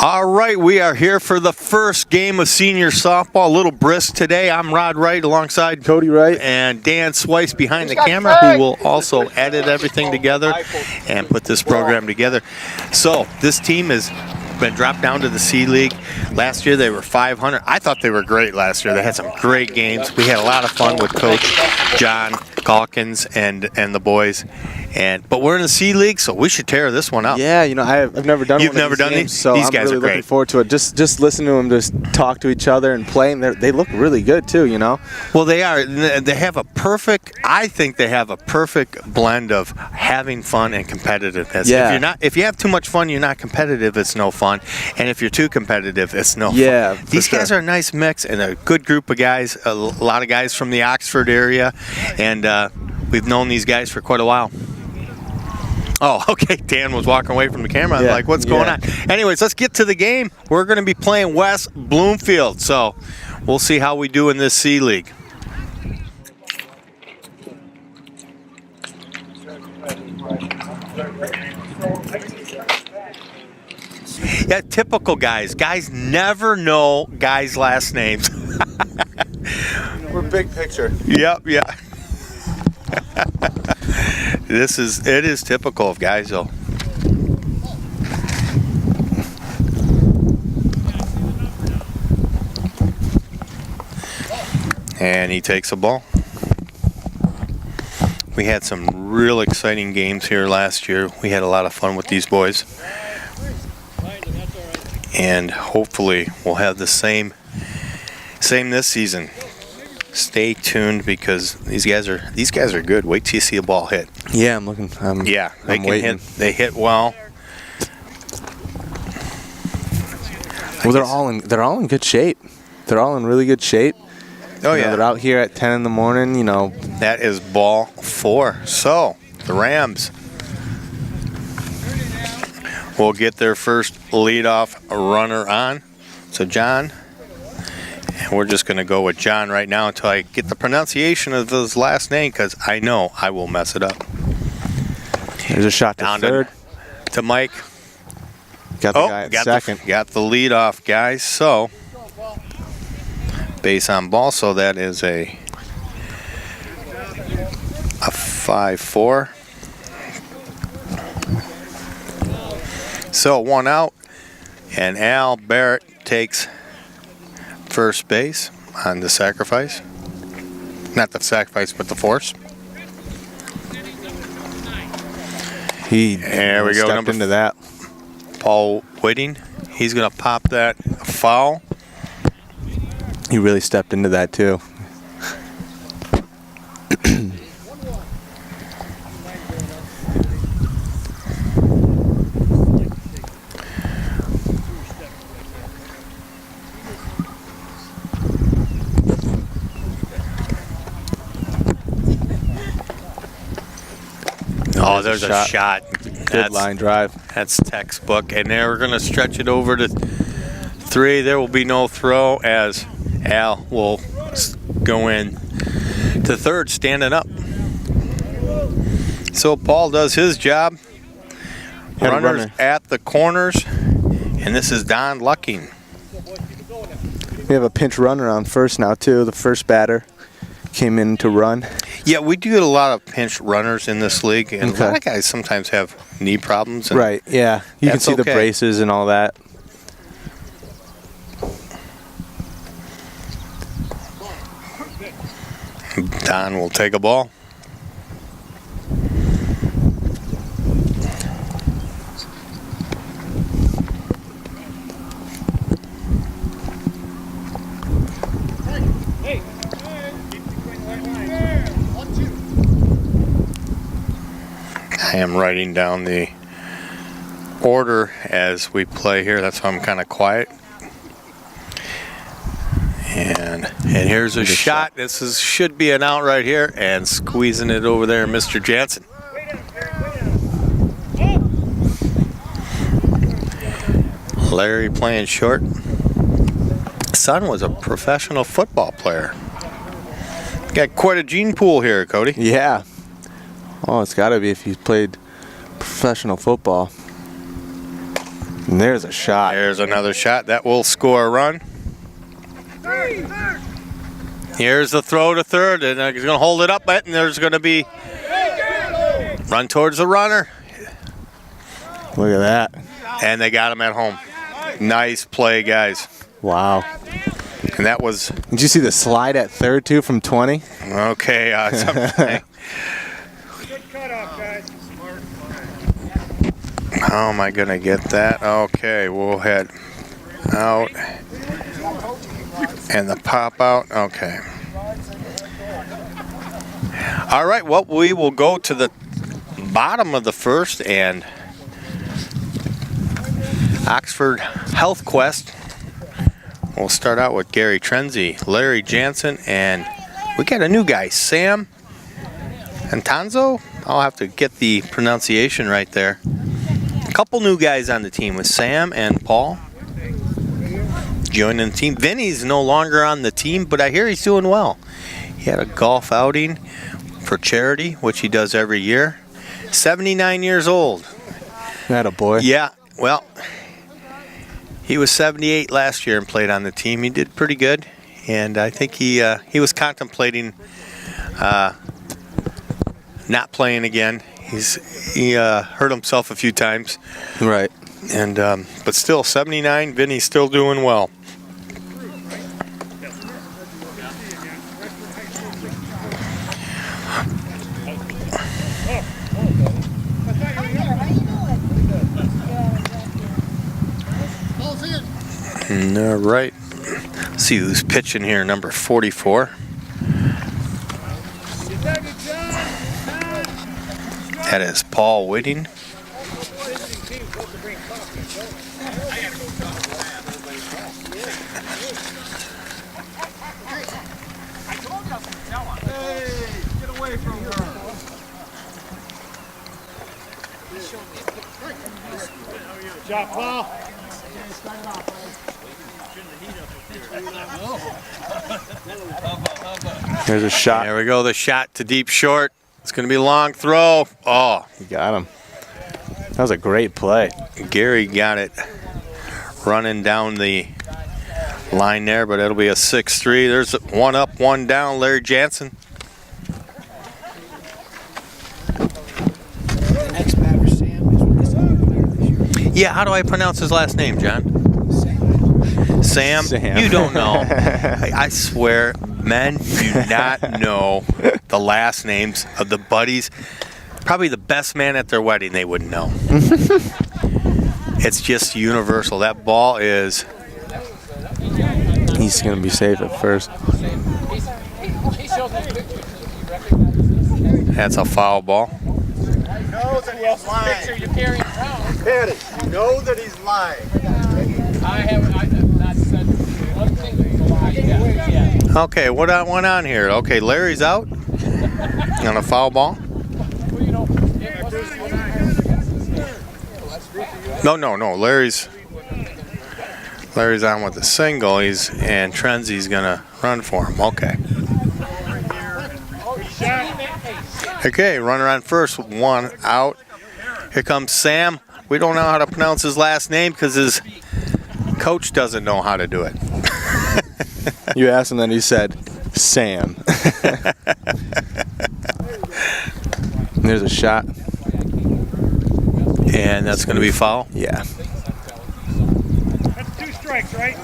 All right, we are here for the first game of senior softball. A little brisk today. I'm Rod Wright alongside Cody Wright and Dan Swice behind the camera, who will also edit everything together and put this program together. So this team has been dropped down to the C League. Last year they were 500. I thought they were great last year. They had some great games. We had a lot of fun with Coach John Calkins and the boys. But we're in the C League, so we should tear this one up. Yeah, you know, I've never done. You've never done these? So these I'm guys really are great. looking forward to it. Just listen to them, just talk to each other and play, and they look really good too. You know. Well, they are. They have a perfect. I think they have a perfect blend of having fun and competitiveness. Yeah. If you have too much fun, you're not competitive. It's no fun. And if you're too competitive, it's no yeah, fun. These guys are a nice mix and a good group of guys. A lot of guys from the Oxford area, and we've known these guys for quite a while. Oh, okay. Dan was walking away from the camera. I'm like, what's going on? Anyways, let's get to the game. We're going to be playing West Bloomfield, so we'll see how we do in this C League. Yeah, typical guys. Guys never know guys' last names. We're big picture. Yep, yeah. It is typical of guys though. And he takes a ball. We had some real exciting games here last year. We had a lot of fun with these boys. And hopefully we'll have the same this season. Stay tuned because these guys are good. Wait till you see a ball hit. Yeah, I'm looking. They hit well. Well, they're all in good shape. They're all in really good shape. Oh yeah. They're out here at 10 in the morning. You know. That is ball 4. So the Rams will get their first leadoff runner on. So John. And we're just going to go with John right now until I get the pronunciation of his last name because I know I will mess it up. There's a shot to third. To Mike. Got the guy at second. Got the leadoff guy. So, base on ball. So that is a 5-4. So 1 out. And Al Barrett takes first base on the sacrifice. Not the sacrifice, but the force. There we go. Stepped into that. Paul Whitting. He's going to pop that foul. He really stepped into that too. Oh, there's a shot. Good line drive. That's textbook. And now we're going to stretch it over to 3. There will be no throw as Al will go in to third, standing up. So Paul does his job. Runners at the corners. And this is Don Lucking. We have a pinch runner on first now, too. The first batter came in to run. Yeah, we do get a lot of pinch runners in this league, and a lot of guys sometimes have knee problems. And right, yeah. You can see the braces and all that. Don will take a ball. I am writing down the order as we play here. That's why I'm kind of quiet. And here's a shot. This should be an out right here, and squeezing it over there, Mr. Jansen. Larry playing short. Son was a professional football player. Got quite a gene pool here, Cody. Yeah. Oh, it's got to be if he's played professional football. And there's a shot. There's another shot. That will score a run. Here's the throw to third, and he's going to hold it up, and there's going to be run towards the runner. Look at that. And they got him at home. Nice play, guys. Wow. And that was... Did you see the slide at third, too, from 20? Okay. How am I going to get that? Okay, we'll head out. And the pop out. Okay. All right, well, we will go to the bottom of the first, and Oxford Health Quest. We'll start out with Gary Trenzi, Larry Jansen, and we got a new guy, Sam Antonzo. I'll have to get the pronunciation right there. A couple new guys on the team with Sam and Paul joining the team. Vinny's no longer on the team, but I hear he's doing well. He had a golf outing for charity, which he does every year. 79 years old. That a boy. Yeah, well, he was 78 last year and played on the team. He did pretty good, and I think he was contemplating not playing again. He hurt himself a few times. Right. And but still, 79, Vinny's still doing well. All right. See who's pitching here, number 44. That is Paul Whitting. Shot, Paul. There's a shot. There we go, the shot to deep short. It's going to be a long throw. Oh, You got him. That was a great play. Gary got it running down the line there, but it'll be a 6-3. There's one up, one down, Larry Jansen. The next batter, Sam, is with this other player this year. Yeah, how do I pronounce his last name, John? Sam? Sam. You don't know. I swear, men do not know the last names of the buddies. Probably the best man at their wedding, they wouldn't know. It's just universal. That ball is... He's going to be safe at first. That's a foul ball. Knows that he's lying. Picture you're carrying around. Patty, know that he's lying. I have not said one thing that's a lie yet. Okay, what went on here? Okay, Larry's out on a foul ball. No. Larry's on with the single. And Trenzi's gonna run for him. Okay. Okay, runner on first, one out. Here comes Sam. We don't know how to pronounce his last name because his coach doesn't know how to do it. You asked him, then he said, Sam. There's a shot. And that's going to be foul. Yeah. That's 2 strikes, right?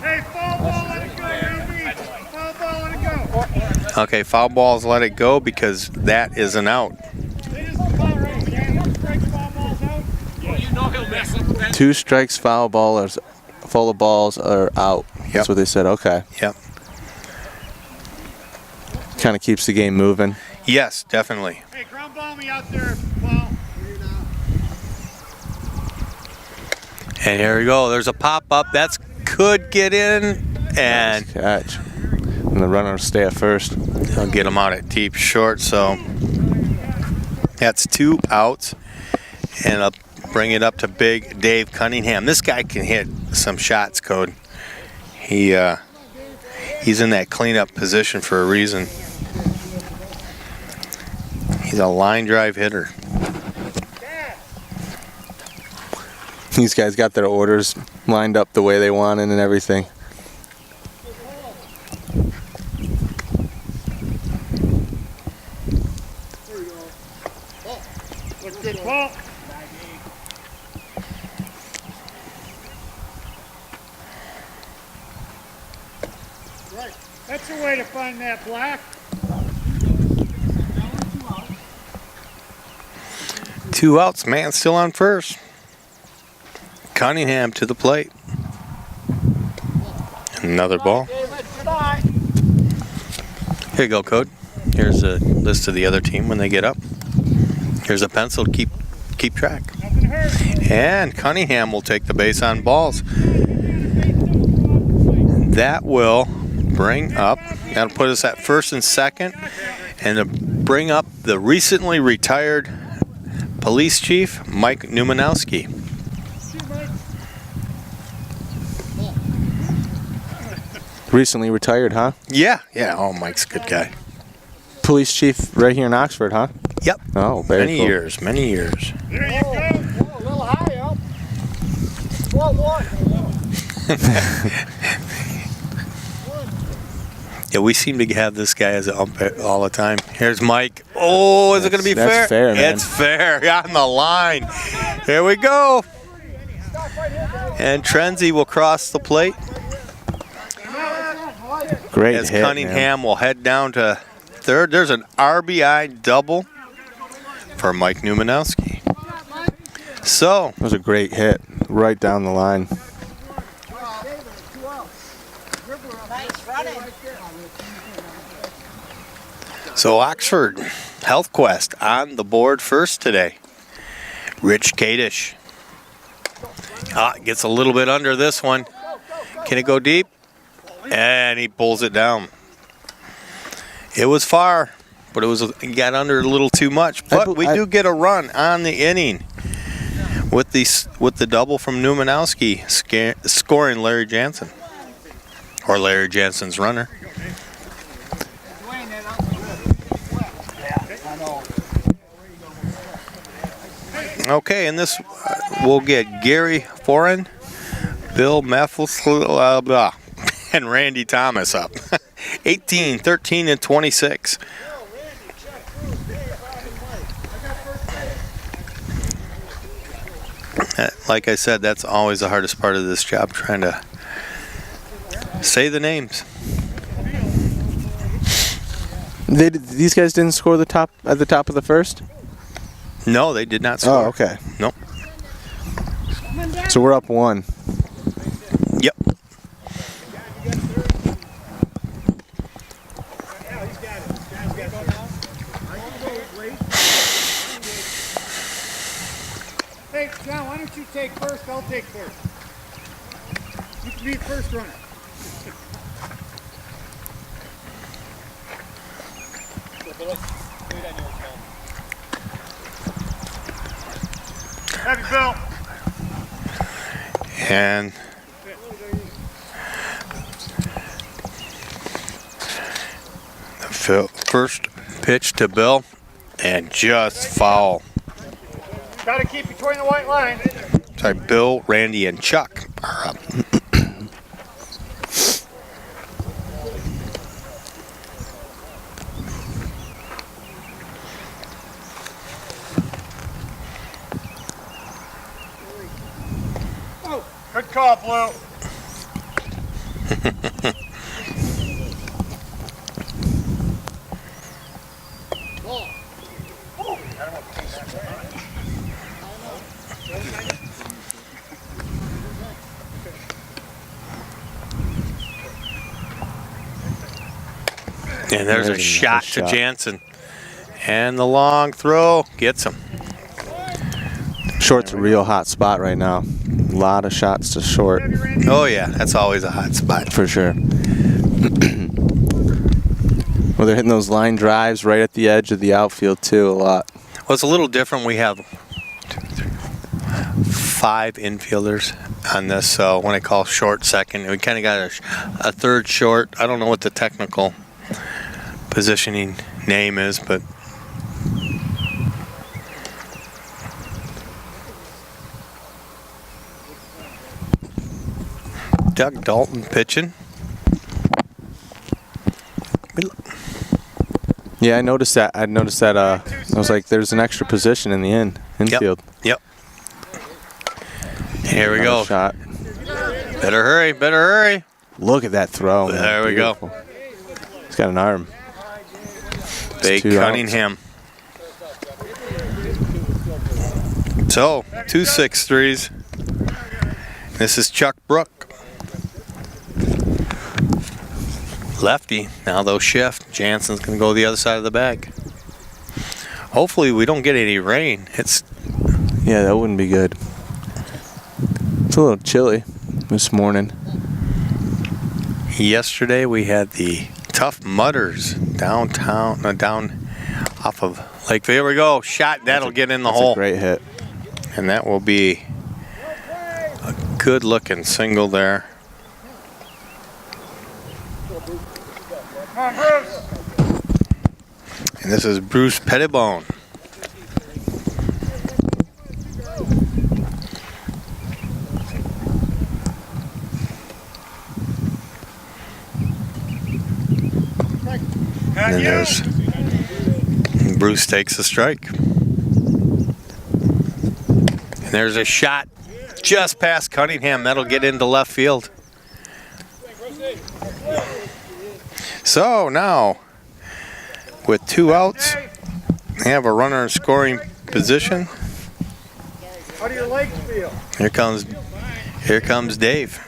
Hey, foul ball, let it go, Andy. Foul ball, let it go. Okay, foul balls, let it go because that is an out. They just foul right, man. 2 strikes, foul balls out. You know he'll mess up with that. 2 strikes, foul ball, or full of balls are out. Yep. That's what they said. Okay. Yep. Kind of keeps the game moving. Yes, definitely. Hey, ground ball me out there, Paul. And here we go. There's a pop-up. That's could get in. And Nice catch. And the runner will stay at first. they'll get him out at deep short. So that's 2 outs. And I'll bring it up to big Dave Cunningham. This guy can hit some shots, Code. He's in that cleanup position for a reason. He's a line drive hitter. These guys got their orders lined up the way they wanted and everything. Look good, Paul. Right. That's the way to find that black. 2 outs, man still on first. Cunningham to the plate. Another ball. Here you go, Code. Here's a list of the other team when they get up. Here's a pencil to keep track. Nothing hurt. And Cunningham will take the base on balls. That will bring up, that'll put us at first and second, and to bring up the recently retired police chief, Mike Numanowski. Recently retired, huh? Yeah. Oh, Mike's a good guy. Police chief right here in Oxford, huh? Yep. Oh, very Many cool. years. There you go. A little high up. What? Yeah, we seem to have this guy as an umpire all the time. Here's Mike. Oh, is it going to be fair? That's fair, man. It's fair. On the line. Here we go. And Trenzy will cross the plate Great as hit, Cunningham will head down to third. There's an RBI double for Mike Numanowski. So, That was a great hit, right down the line. So Oxford Health Quest on the board first today. Rich Kadish. Gets a little bit under this one. Can it go deep? And he pulls it down. It was far, but he got under a little too much. But we do get a run on the inning with the double from Numanowski scoring Larry Jansen. Or Larry Jansen's runner. Okay, and this we'll get Gary Foran, Bill Meffel, and Randy Thomas up. 18, 13, and 26. Like I said, that's always the hardest part of this job, trying to say the names. These guys didn't score at the top of the first? No, they did not score. Oh, okay. Nope. So we're up 1. Yep. Hey, John, why don't you take first? I'll take first. You can be first runner. Have you, Bill? And the first pitch to Bill, and just foul. Got to keep between the white line. Sorry, Bill, Randy, and Chuck are up. Good call, Blue. And there's a Nice shot to shot. Jansen. And the long throw gets him. Short's a real hot spot right now. A lot of shots to short, Oh, yeah, that's always a hot spot. for sure. Well, they're hitting those line drives right at the edge of the outfield, too, a lot. Well, it's a little different. We have 5 infielders on this, so when I call short second, we kind of got a third short. I don't know what the technical positioning name is, but Doug Dalton pitching. Yeah, I noticed that. I was like, there's an extra position in the infield. Yep. Here we Another go. Shot. Better hurry, better hurry. Look at that throw. Man. There we go. Beautiful. He's got an arm. Big 2 outs. Cunningham. So, 2 6-3s. This is Chuck Brook. Lefty. Now they'll shift. Jansen's going to go the other side of the bag. Hopefully we don't get any rain. Yeah, that wouldn't be good. It's a little chilly this morning. Yesterday we had the Tough Mudders downtown, down off of Lakeville. Here we go. Shot. That'll get in the That's hole. a great hit. And that will be a good looking single there. Come on, Bruce. And this is Bruce Pettibone. And then there's Bruce takes a strike. And there's a shot just past Cunningham. That'll get into left field. So now, with 2 outs, they have a runner in scoring position. How do your legs feel? Here comes Dave.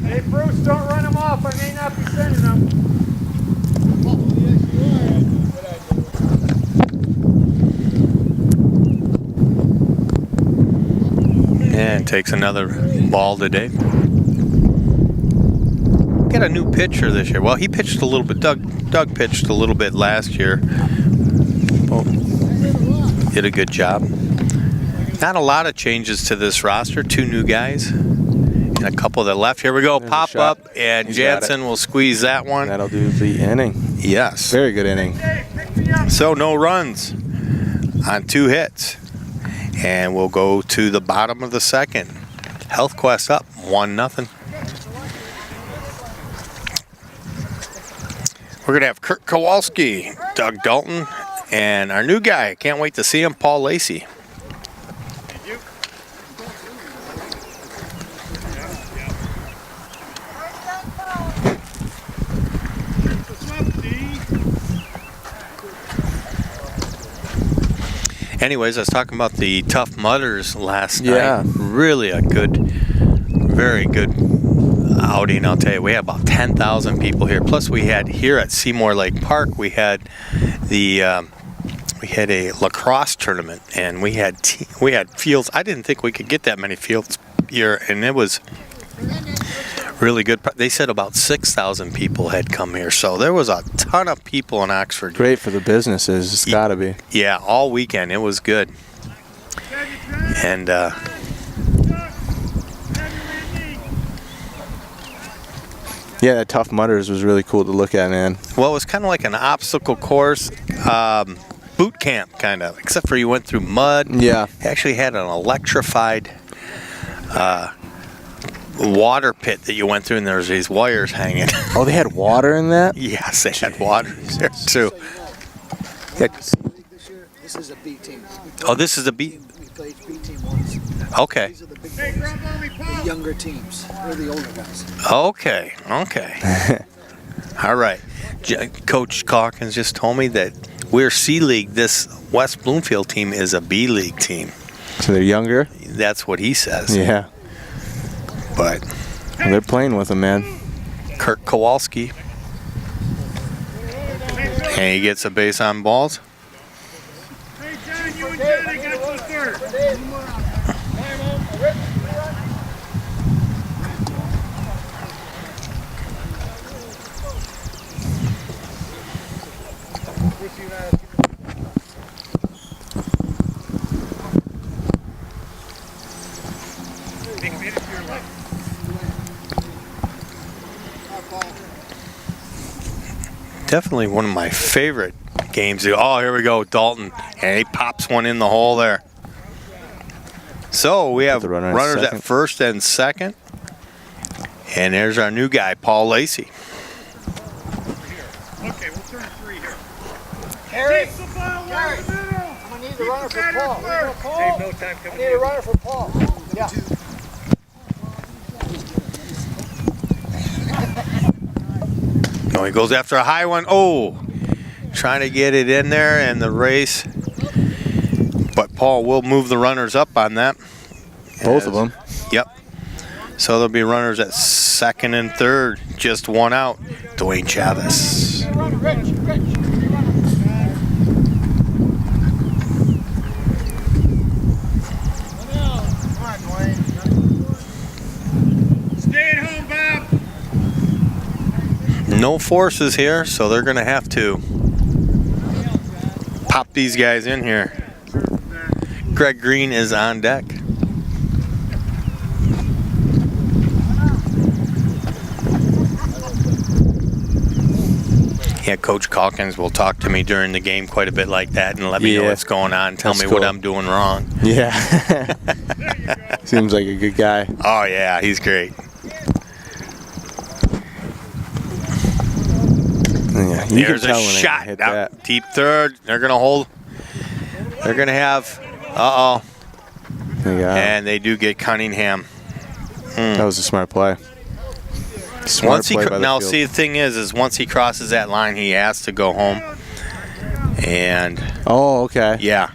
Hey, Bruce, don't run him off. I may not be sending him. And takes another ball today. Got a new pitcher this year. Well, he pitched a little bit. Doug pitched a little bit last year. Well, did a good job. Not a lot of changes to this roster. 2 new guys and a couple that left. Here we go. There's a Pop shot. up, and He's got Jansen will squeeze that one. That'll do the inning. Yes. Very good inning. Hey, pick me up. So no runs on 2 hits. And we'll go to the bottom of the second. Health Quest up 1-0. We're going to have Kurt Kowalski, Doug Dalton, and our new guy. Can't wait to see him, Paul Lacey. Anyways, I was talking about the Tough Mudders last Yeah. night. Really a good, very good outing, I'll tell you. We had about 10,000 people here. Plus, we had here at Seymour Lake Park, we had a lacrosse tournament, and we had fields. I didn't think we could get that many fields here, and it was really good. They said about 6,000 people had come here, so there was a ton of people in Oxford. Great for the businesses. It's got to be. Yeah, all weekend. It was good. And Yeah, that Tough Mudders was really cool to look at, man. well, it was kind of like an obstacle course, boot camp kind of, except for you went through mud. Yeah. They actually had an electrified water pit that you went through, and there was these wires hanging. Oh, they had water in that? Yes, they had water there too. Yeah. This year, this is a B team. Oh, this is a B. We played B team once. Okay. These are the big Hey, boys. grab on me, The Paul. younger teams. We're the older guys. Okay. All right. Coach Calkins just told me that we're C League. This West Bloomfield team is a B League team. So they're younger? That's what he says. Yeah. But Well, they're playing with them, man. Kurt Kowalski. And he gets a base on balls. Hey, John, you and Johnny got to the third. Big minute to your left. Definitely one of my favorite games. Oh, here we go, Dalton. And he pops one in the hole there. So we have The runner at runners second. at first and second. And there's our new guy, Paul Lacey. Okay, we'll turn 3 here. Harry, Take the ball right in the middle. I'm gonna need a Keep runner the for batter Paul. clear. Paul. Dave, no time I coming need a runner for Paul. Yeah. No, he goes after a high one. Oh, trying to get it in there and the race. But Paul will move the runners up on that. Both of them. Yep. So there'll be runners at second and third. Just one out. Dwayne Chavez. Runner, Rich. Stay at home, Bob. No forces here, so they're going to have to pop these guys in here. Greg Green is on deck. Yeah, Coach Calkins will talk to me during the game quite a bit like that and let me know Yeah. what's going on, tell That's me what cool. I'm doing wrong. Yeah. Seems like a good guy. Oh, yeah, he's great. Yeah, you There's can tell a when shot they hit out that. deep third. They're going to hold. They're going to have, uh-oh, Yeah, and they do get Cunningham. that was a smart play. Smart Once he play by the now field. see, the thing is once he crosses that line, he has to go home. And Oh, okay. yeah,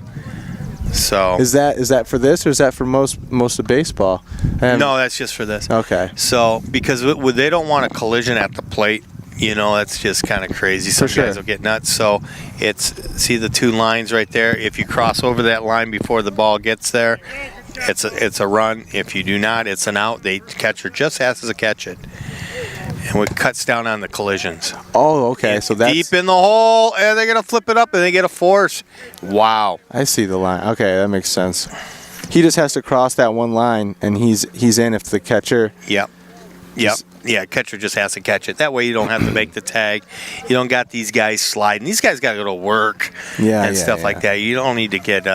so Is that for this or is that for most of baseball? no, that's just for this. Okay. So because they don't want a collision at the plate, you know, that's just kind of crazy. Some For sure. guys will get nuts. So see the two lines right there. If you cross over that line before the ball gets there, it's a run. If you do not, it's an out. The catcher just has to catch it. And it cuts down on the collisions. Oh, okay. So that's deep in the hole, and they're gonna flip it up, and they get a force. Wow. I see the line. Okay, that makes sense. He just has to cross that one line, and he's in if the catcher. Yep. Yeah, catcher just has to catch it. That way you don't have to make the tag. You don't got these guys sliding. These guys got to go to work and stuff like that. You don't need to get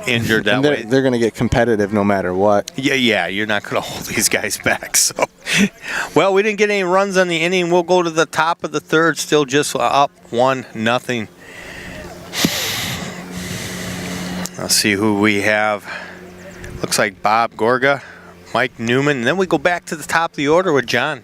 injured that And way. they're going to get competitive no matter what. Yeah, you're not going to hold these guys back. So, well, we didn't get any runs on the inning. We'll go to the top of the third, still just up 1-0. Let's see who we have. Looks like Bob Gorga, Mike Newman, and then we go back to the top of the order with John.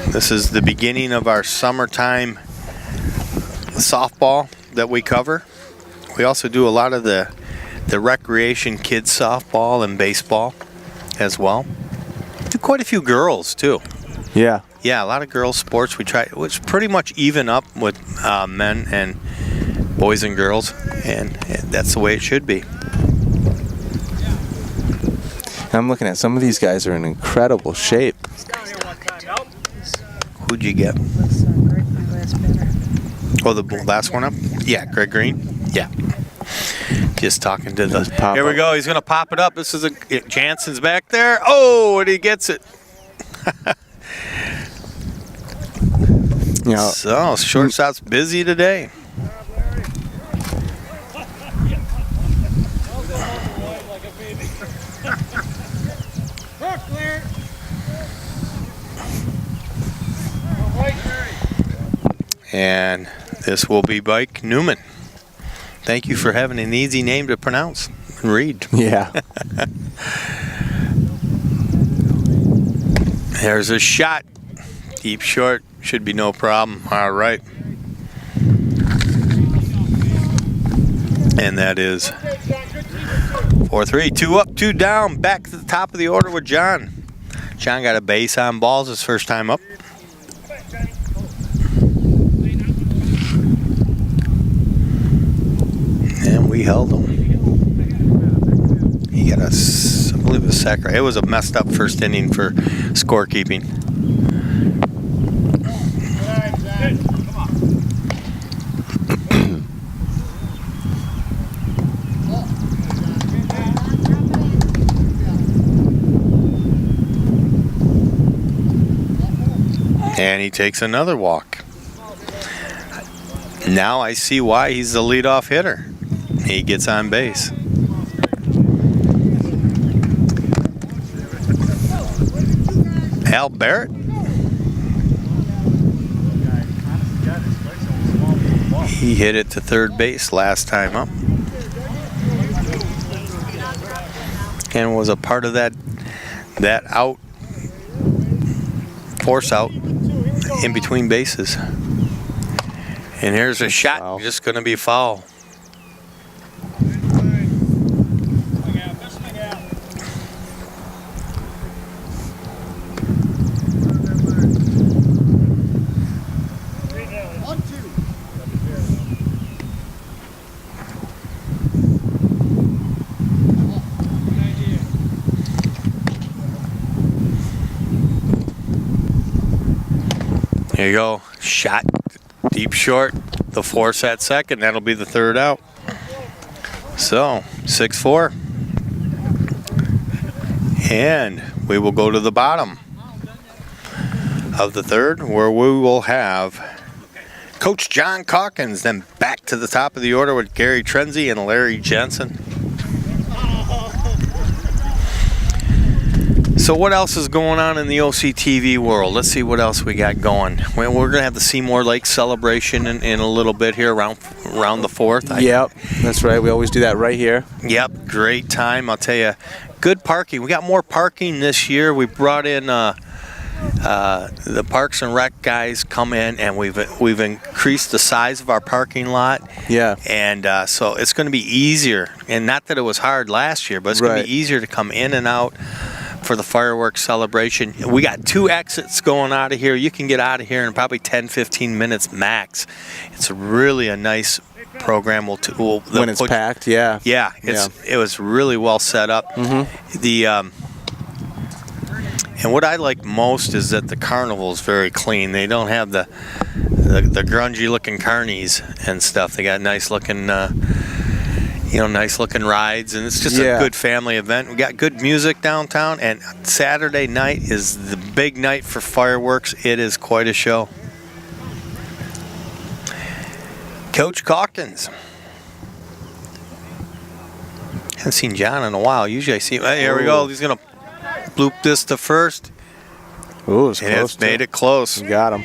This is the beginning of our summertime softball that we cover. We also do a lot of the recreation kids softball and baseball as well. Do quite a few girls too. Yeah. Yeah, a lot of girls sports. We try, it's pretty much even up with men and boys and girls, and that's the way it should be. I'm looking at some of these guys are in incredible shape. Who'd you get? Oh, the last one up? Yeah, Greg Green. Yeah. Just talking to the. Pop Here we up. go. He's gonna pop it up. This is Jansen's back there. Oh, and he gets it. You know, So shortstop's busy today. And this will be Mike Newman. Thank you for having an easy name to pronounce and read. yeah. There's a shot. Deep short. Should be no problem. All right. And that is 4-3. 2 up, 2 down. Back to the top of the order with John. John got a base on balls his first time up. And we held him. He got I believe a sack. It was a messed up first inning for scorekeeping. And he takes another walk. Now I see why he's the leadoff hitter. He gets on base. Al Barrett. He hit it to third base last time up. And was a part of that out, force out in between bases. And here's a shot, foul. just going to be foul. There you go. Shot deep short. The force at second. That'll be the third out. So 6-4. And we will go to the bottom of the third, where we will have Coach John Calkins. Then back to the top of the order with Gary Trenzy and Larry Jensen. So what else is going on in the OCTV world? Let's see what else we got going. We're going to have the Seymour Lake celebration in a little bit here around the 4th. Yep, that's right. We always do that right here. Yep, great time. I'll tell you, good parking. We got more parking this year. We brought in the Parks and Rec guys come in, and we've increased the size of our parking lot. Yeah. And so it's going to be easier. And not that it was hard last year, but it's going to be easier to come in and out for the fireworks celebration. We got 2 exits going out of here. You can get out of here in probably 10-15 minutes max. It's really a nice program. When it's packed, yeah. Yeah, it was really well set up. Mm-hmm. And what I like most is that the carnival is very clean. They don't have the grungy looking carnies and stuff. They got nice looking nice looking rides, and it's just a good family event. We got good music downtown, and Saturday night is the big night for fireworks. It is quite a show. Coach Calkins. Haven't seen John in a while. Usually I see him. Hey, here we go. He's going to bloop this to first. Ooh, it's close. It's made it close. We got him.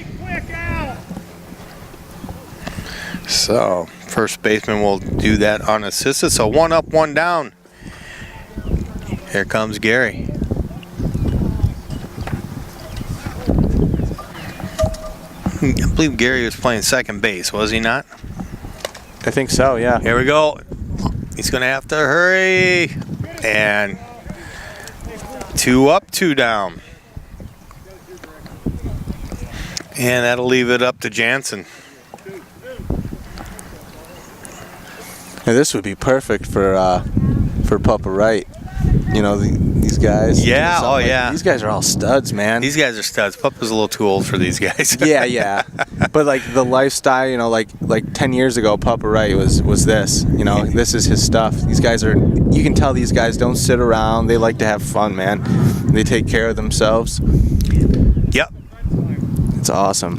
So, first baseman will do that unassisted. So, 1 up, 1 down. Here comes Gary. I believe Gary was playing second base, was he not? I think so, yeah. Here we go. He's going to have to hurry. And 2 up, 2 down. And that'll leave it up to Jansen. Yeah, this would be perfect for Papa Wright. You know, these guys. Yeah, oh yeah. These guys are all studs, man. These guys are studs. Papa's a little too old for these guys. yeah. But like the lifestyle, you know, like 10 years ago, Papa Wright was this. You know, this is his stuff. These guys are. You can tell these guys don't sit around. They like to have fun, man. They take care of themselves. Yep. It's awesome.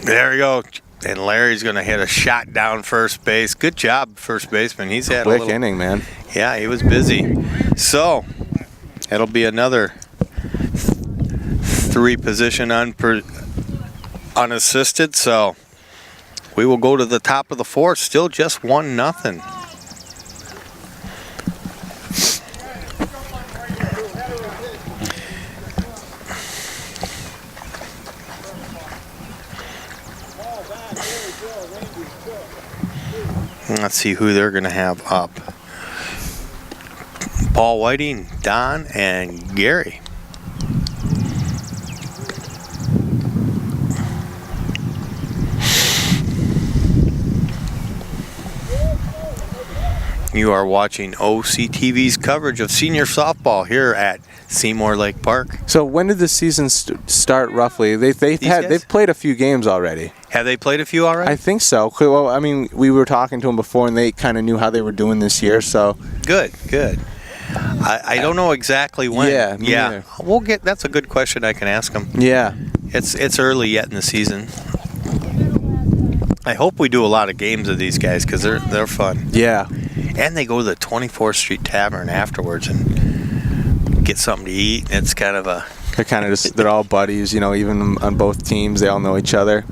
There we go. And Larry's going to hit a shot down first base. Good job, first baseman. He's had Quick inning, man. Yeah, he was busy. So, it'll be another 3 position unassisted. So, we will go to the top of the 4th. Still just 1-0. Let's see who they're going to have up. Paul Whiting, Don, and Gary. You are watching OCTV's coverage of senior softball here at Seymour Lake Park. So when did the season start roughly? They've played a few games already. Have they played a few already? I think so. Well, I mean, we were talking to them before, and they kind of knew how they were doing this year. So Good. I don't know exactly when. Yeah, me neither. We'll get. That's a good question. I can ask him. Yeah. It's early yet in the season. I hope we do a lot of games of these guys because they're fun. Yeah. And they go to the 24th Street Tavern afterwards and get something to eat. It's kind of a They're all buddies, you know, even on both teams, they all know each other.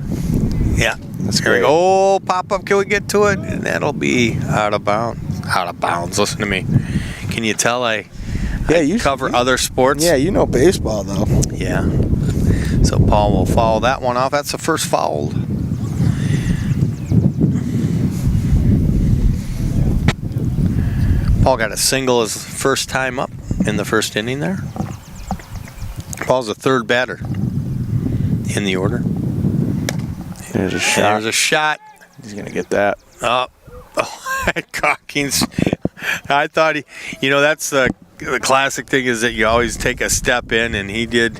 yeah. That's Here we great. go. Oh, pop up. Can we get to it? And that'll be out of bounds. Out of bounds. Listen to me. Can you tell I cover other sports? Yeah, you know baseball though. Yeah. So Paul will foul that one off. That's the first foul. Paul got a single his first time up in the first inning there. Paul's the third batter in the order. There's a shot. There's a shot. He's gonna get that. Oh, Cockings. I thought that's the classic thing is that you always take a step in, and he did.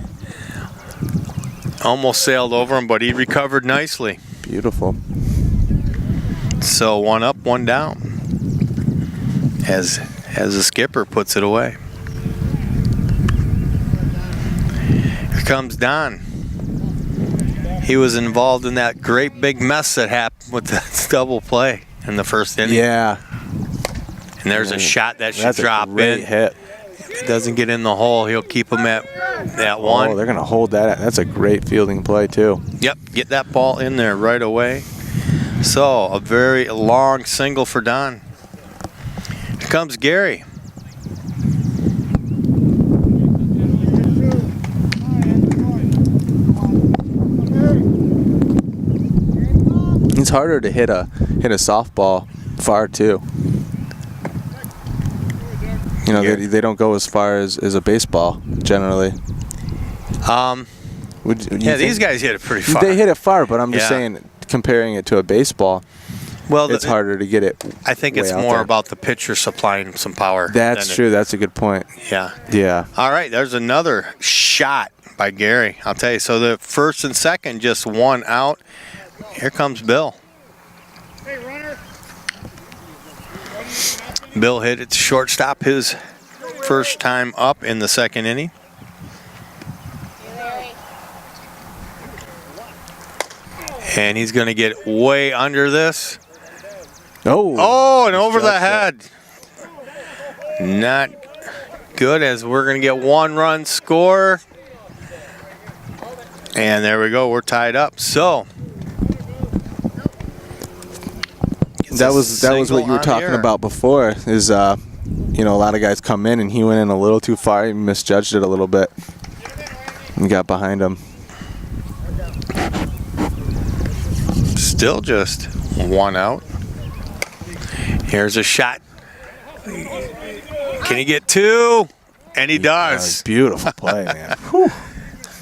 Almost sailed over him, but he recovered nicely. Beautiful. So 1 up, 1 down. As the skipper puts it away. Here comes Don. He was involved in that great big mess that happened with that double play in the first inning. Yeah. And there's a shot that should That's drop a great in. hit. If it doesn't get in the hole, he'll keep him at one. Oh, they're gonna hold that. That's a great fielding play too. Yep, get that ball in there right away. So a very long single for Don. Here comes Gary. It's harder to hit a softball far too. You know, Yeah. they don't go as far as a baseball generally. Would you Yeah, think- these guys hit it pretty far. They hit it far, but I'm just Yeah. saying, comparing it to a baseball, well, it's harder to get it. I think way it's out more there. about the pitcher supplying some power. That's than true. That's a good point. Yeah. Yeah. All right, there's another shot by Gary. I'll tell you. So the first and second, just 1 out. Here comes Bill. Hey, runner. Bill hit it to shortstop his first time up in the second inning. And he's going to get way under this. Oh. Oh, and over the Stretched head. Not good as we're going to get 1 run score. And there we go. We're tied up. So That was what you were talking about before. Is a lot of guys come in and he went in a little too far. He misjudged it a little bit and got behind him. Still just 1 out. Here's a shot. Can he get 2? And he does. Beautiful play, man. Whew.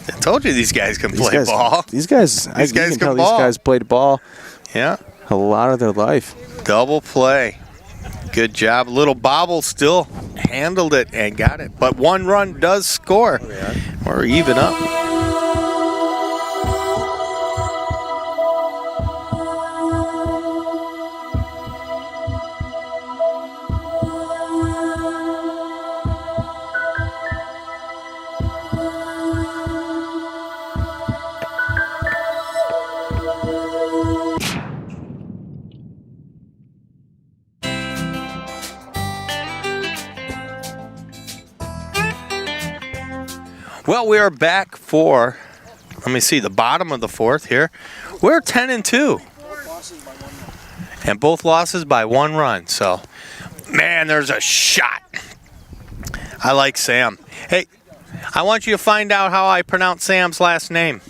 I told you these guys can play ball. These guys, These guys can can tell ball. these guys played ball Yeah. a lot of their life. Double play. Good job. Little bobble still handled it and got it. But 1 run does score. We're even up. Well, we are back for, let me see, the bottom of the 4th here. We're 10-2. And both losses by 1 run. So, man, there's a shot. I like Sam. Hey, I want you to find out how I pronounce Sam's last name.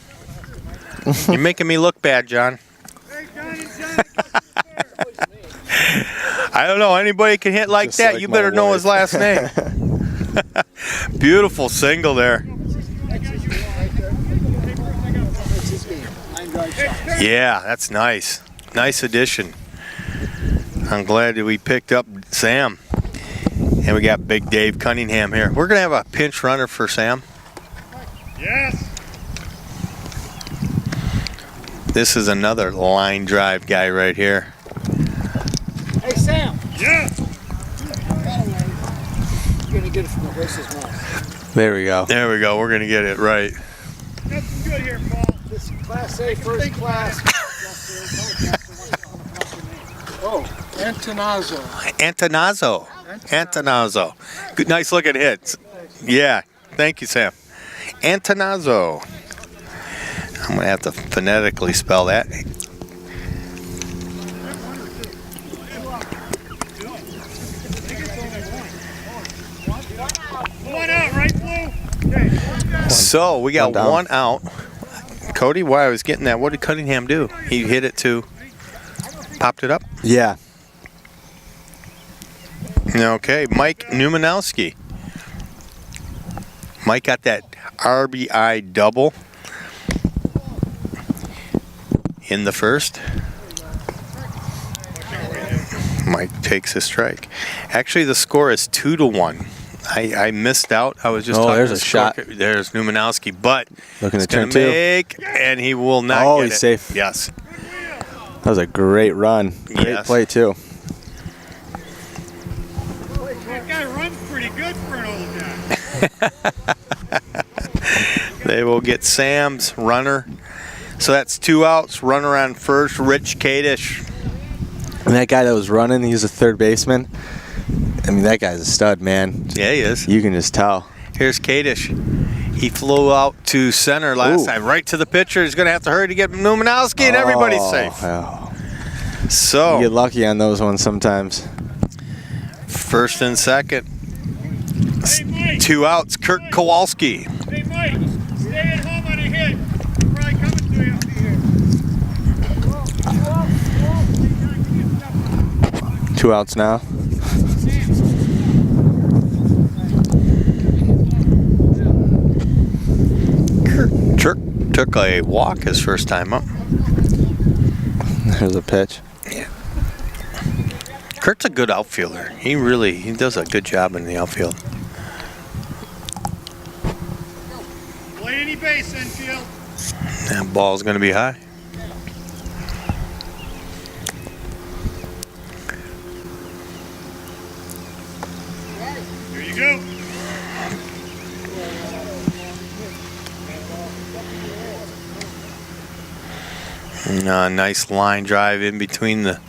You're making me look bad, John. Hey, Johnny. I don't know. Anybody can hit like Just that. like You my better know his wife. last name. Beautiful single there. Yeah, that's nice. Nice addition. I'm glad that we picked up Sam. And we got Big Dave Cunningham here. We're going to have a pinch runner for Sam. Yes. This is another line drive guy right here. Hey, Sam. Yeah. You're going to get it from the horse's mouth. There we go. There we go. We're gonna get it right. Got some good here, Paul. This is Class A, first class. Oh, Antonazo. Antonazo. Good, nice looking hits. Yeah. Thank you, Sam. Antonazo. I'm gonna have to phonetically spell that. One out, right, Blue? Okay. So we got One down. one out. Cody, while I was getting that, what did Cunningham do? He hit it to, popped it up. Yeah. Okay, Mike Numanowski. Mike got that RBI double in the first. Mike takes a strike. Actually, the score is 2-1. I missed out. I was just talking there's to a the shot. score. There's Numanowski, but Looking he's to turn going to two. make, and he will not Oh, get he's it. safe. Yes. That was a great run. Great Yes. play, too. That guy runs pretty good for an old guy. They will get Sam's runner. So that's 2 outs. Runner on first, Rich Kadish. And that guy that was running, he's a third baseman. I mean, that guy's a stud, man. Yeah, he is. You can just tell. Here's Kadish. He flew out to center last Ooh. time, right to the pitcher. He's going to have to hurry to get Numanowski, and everybody's safe. Oh. So, You get lucky on those ones sometimes. first and second, Hey, Mike. 2 outs. Kirk Kowalski. Hey, Mike. Stay at home on a hit. We're probably coming to you up here. 2 outs now. Kirk took a walk his first time up. There's a pitch. Kirk's a good outfielder. He does a good job in the outfield. Play any base, infield. That ball's going to be high. Here you go. Nice line drive in between the.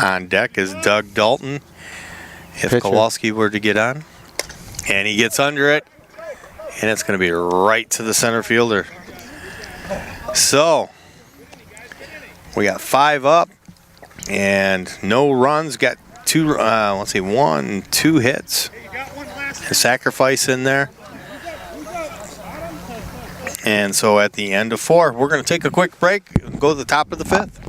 On deck is Doug Dalton. If Pitcher. Kowalski were to get on, and he gets under it, and it's going to be right to the center fielder. So we got 5 up and no runs. Got 2. Let's see, 1, 2 hits. You got one last. A sacrifice in there. And so at the end of 4, we're going to take a quick break and go to the top of the 5th.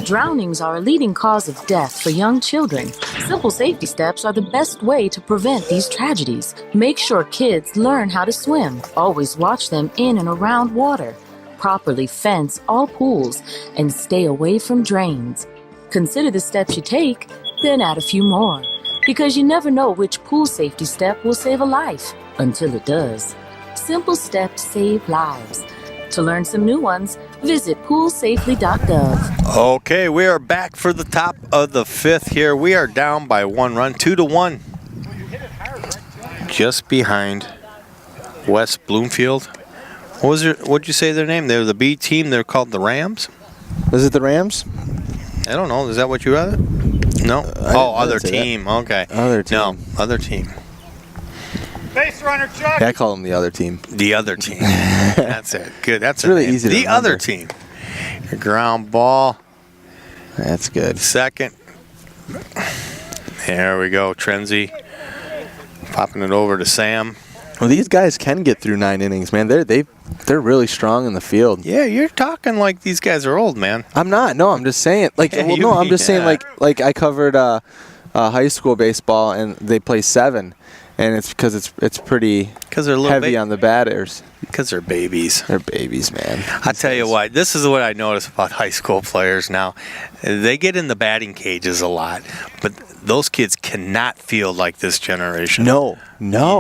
Drownings are a leading cause of death for young children. Simple safety steps are the best way to prevent these tragedies. Make sure kids learn how to swim. Always watch them in and around water. Properly fence all pools and stay away from drains. Consider the steps you take, then add a few more. Because you never know which pool safety step will save a life until it does. Simple steps save lives. To learn some new ones, visit poolsafely.gov. Okay, we are back for the top of the 5th here. We are down by 1 run, 2-1. Just behind West Bloomfield. What'd you say their name? They're the B team. They're called the Rams? Was it the Rams? I don't know. Is that what you rather? No? Other say that. team. Okay. Other team. No, other team. Base runner, Chuck. Yeah, I call them the other team. The other team. That's it. Good. That's It's really name. easy to The other remember. team. A ground ball. That's good. Second. There we go. Trenzy popping it over to Sam. Well, these guys can get through 9 innings, man. They're really strong in the field. Yeah, you're talking like these guys are old, man. I'm not. No, I'm just saying. Like, Yeah, well, you- no, I'm just saying. yeah. Like I covered high school baseball, and they play 7, and it's because it's pretty Because they're little heavy on the batters. Because they're babies. They're babies, man. I tell you what, this is what I notice about high school players now. They get in the batting cages a lot, but those kids cannot field like this generation. No.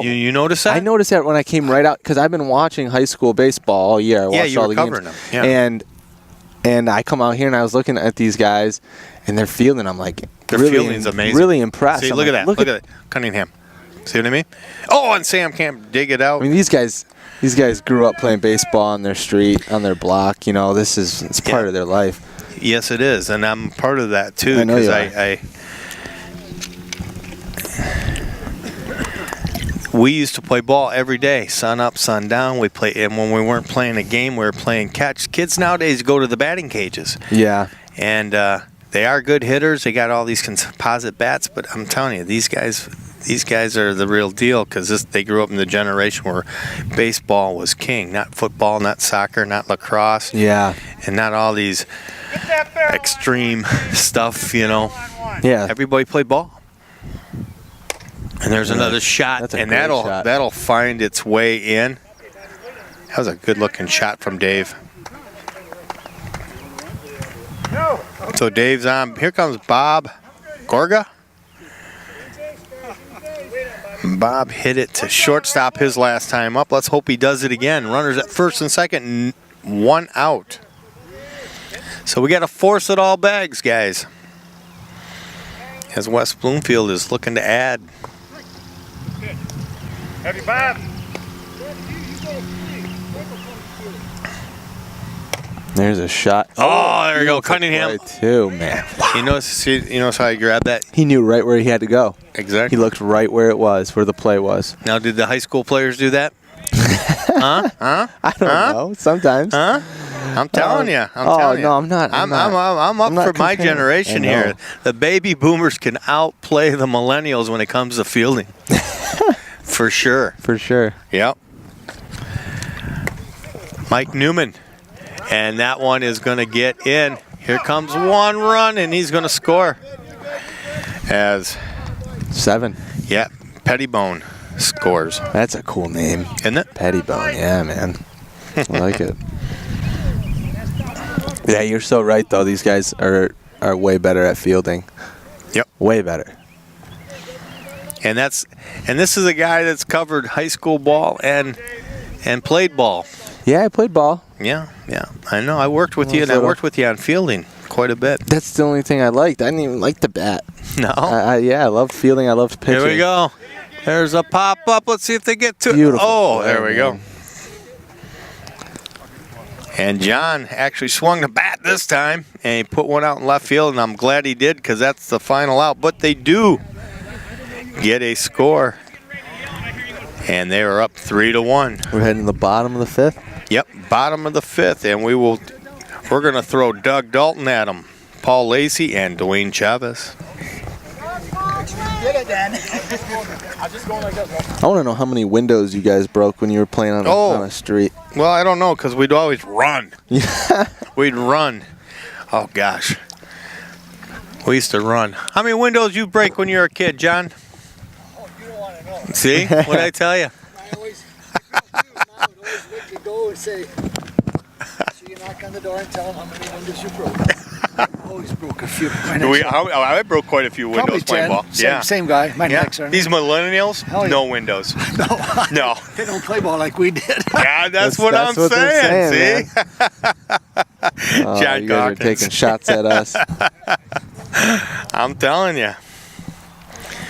You notice that? I noticed that when I came right out because I've been watching high school baseball all year. I watched you all were the covering games. them. Yeah. And I come out here and I was looking at these guys, and they're fielding. I'm like, Their really, fielding's amazing. Really impressed. See, I'm look at like, that. Look at that. Cunningham. See what I mean? Oh, and Sam can't dig it out. I mean, these guys grew up playing baseball on their street, on their block. You know, it's part of their life. Yes, it is, and I'm part of that too. I know you I we used to play ball every day, sun up, sun down. We play, and when we weren't playing a game, we were playing catch. Kids nowadays go to the batting cages, Yeah. and they are good hitters. They got all these composite bats, but I'm telling you, these guys are the real deal because they grew up in the generation where baseball was king, not football, not soccer, not lacrosse, Yeah. and not all these Get that barrel extreme stuff, you know. on one. Yeah. Everybody played ball. And there's another shot, That's a and great that'll shot. that'll find its way in. That was a good-looking shot from Dave. No. So Dave's on. Here comes Bob Gorga. Bob hit it to shortstop his last time up. Let's hope he does it again. Runners at first and second, one out. So we got to force it all bags, guys. As West Bloomfield is looking to add. Heavy Bob. There's a shot. Oh, there we go, beautiful Cunningham. play too, man. You notice how he grabbed that? He knew right where he had to go. Exactly. He looked right where it was, where the play was. Now, did the high school players do that? Huh? I don't know. Sometimes. Huh? I'm telling you. I'm oh, telling you. no, I'm not. I'm I'm up not for my comparing. generation I know. here. The baby boomers can outplay the millennials when it comes to fielding. For sure. For sure. Yep. Mike Newman. And that one is going to get in. Here comes one run, and he's going to score. As, 7. yeah, Pettibone scores. That's a cool name. Isn't it? Pettibone. Yeah, man. I like it. Yeah, you're so right, though. These guys are way better at fielding. Yep. Way better. And this is a guy that's covered high school ball and played ball. Yeah, I played ball. Yeah. I know. I worked with you, and I Little. worked with you on fielding quite a bit. That's the only thing I liked. I didn't even like the bat. No. Yeah, I loved fielding. I loved pitching. Here we go. There's a pop up. Let's see if they get to it. Beautiful Oh, play, there we go. man. And John actually swung the bat this time, and he put one out in left field, and I'm glad he did because that's the final out. But they do get a score, and they are up 3-1. We're heading to the bottom of the 5th. Yep, bottom of the 5th, and we're going to throw Doug Dalton at him, Paul Lacey, and Dwayne Chavez. I want to know how many windows you guys broke when you were playing on a street. Well, I don't know because we'd always run. We'd run. Oh, gosh. We used to run. How many windows you break when you were a kid, John? Oh, you don't want to know. See? What'd I tell you? I always make you go and say, so you knock on the door and tell them how many windows you broke. I always broke a few. I broke quite a few windows Probably playing 10. ball. Same, same guy. My Yeah. necks are These millennials, Hell yeah. no windows. No. They don't play ball like we did. Yeah, that's what That's I'm what they're saying. saying, See? Oh, John you guys are Dawkins. taking shots at us. I'm telling you.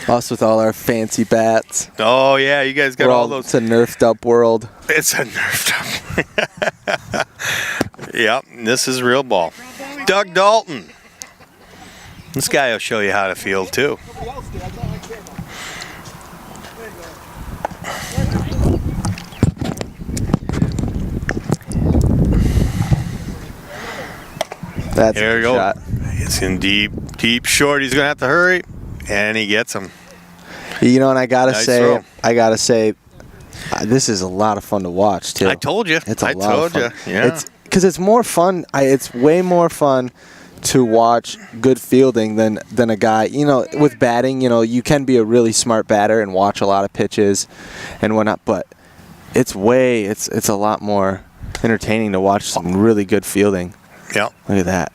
Us with all our fancy bats. Oh, yeah, you guys got We're all those. It's a nerfed up world. It's a nerfed up. Yep, this is real ball. Doug Dalton. This guy will show you how to field, too. That's There a we good go. shot. It's in deep short. He's going to have to hurry, and he gets him. You know, and I gotta Nice say, throw. this is a lot of fun to watch too. I told you. It's a I lot told of fun. you. Yeah. It's because it's more fun. It's way more fun to watch good fielding than a guy. You know, with batting, you know, you can be a really smart batter and watch a lot of pitches and whatnot, but it's a lot more entertaining to watch some really good fielding. Yep. Look at that.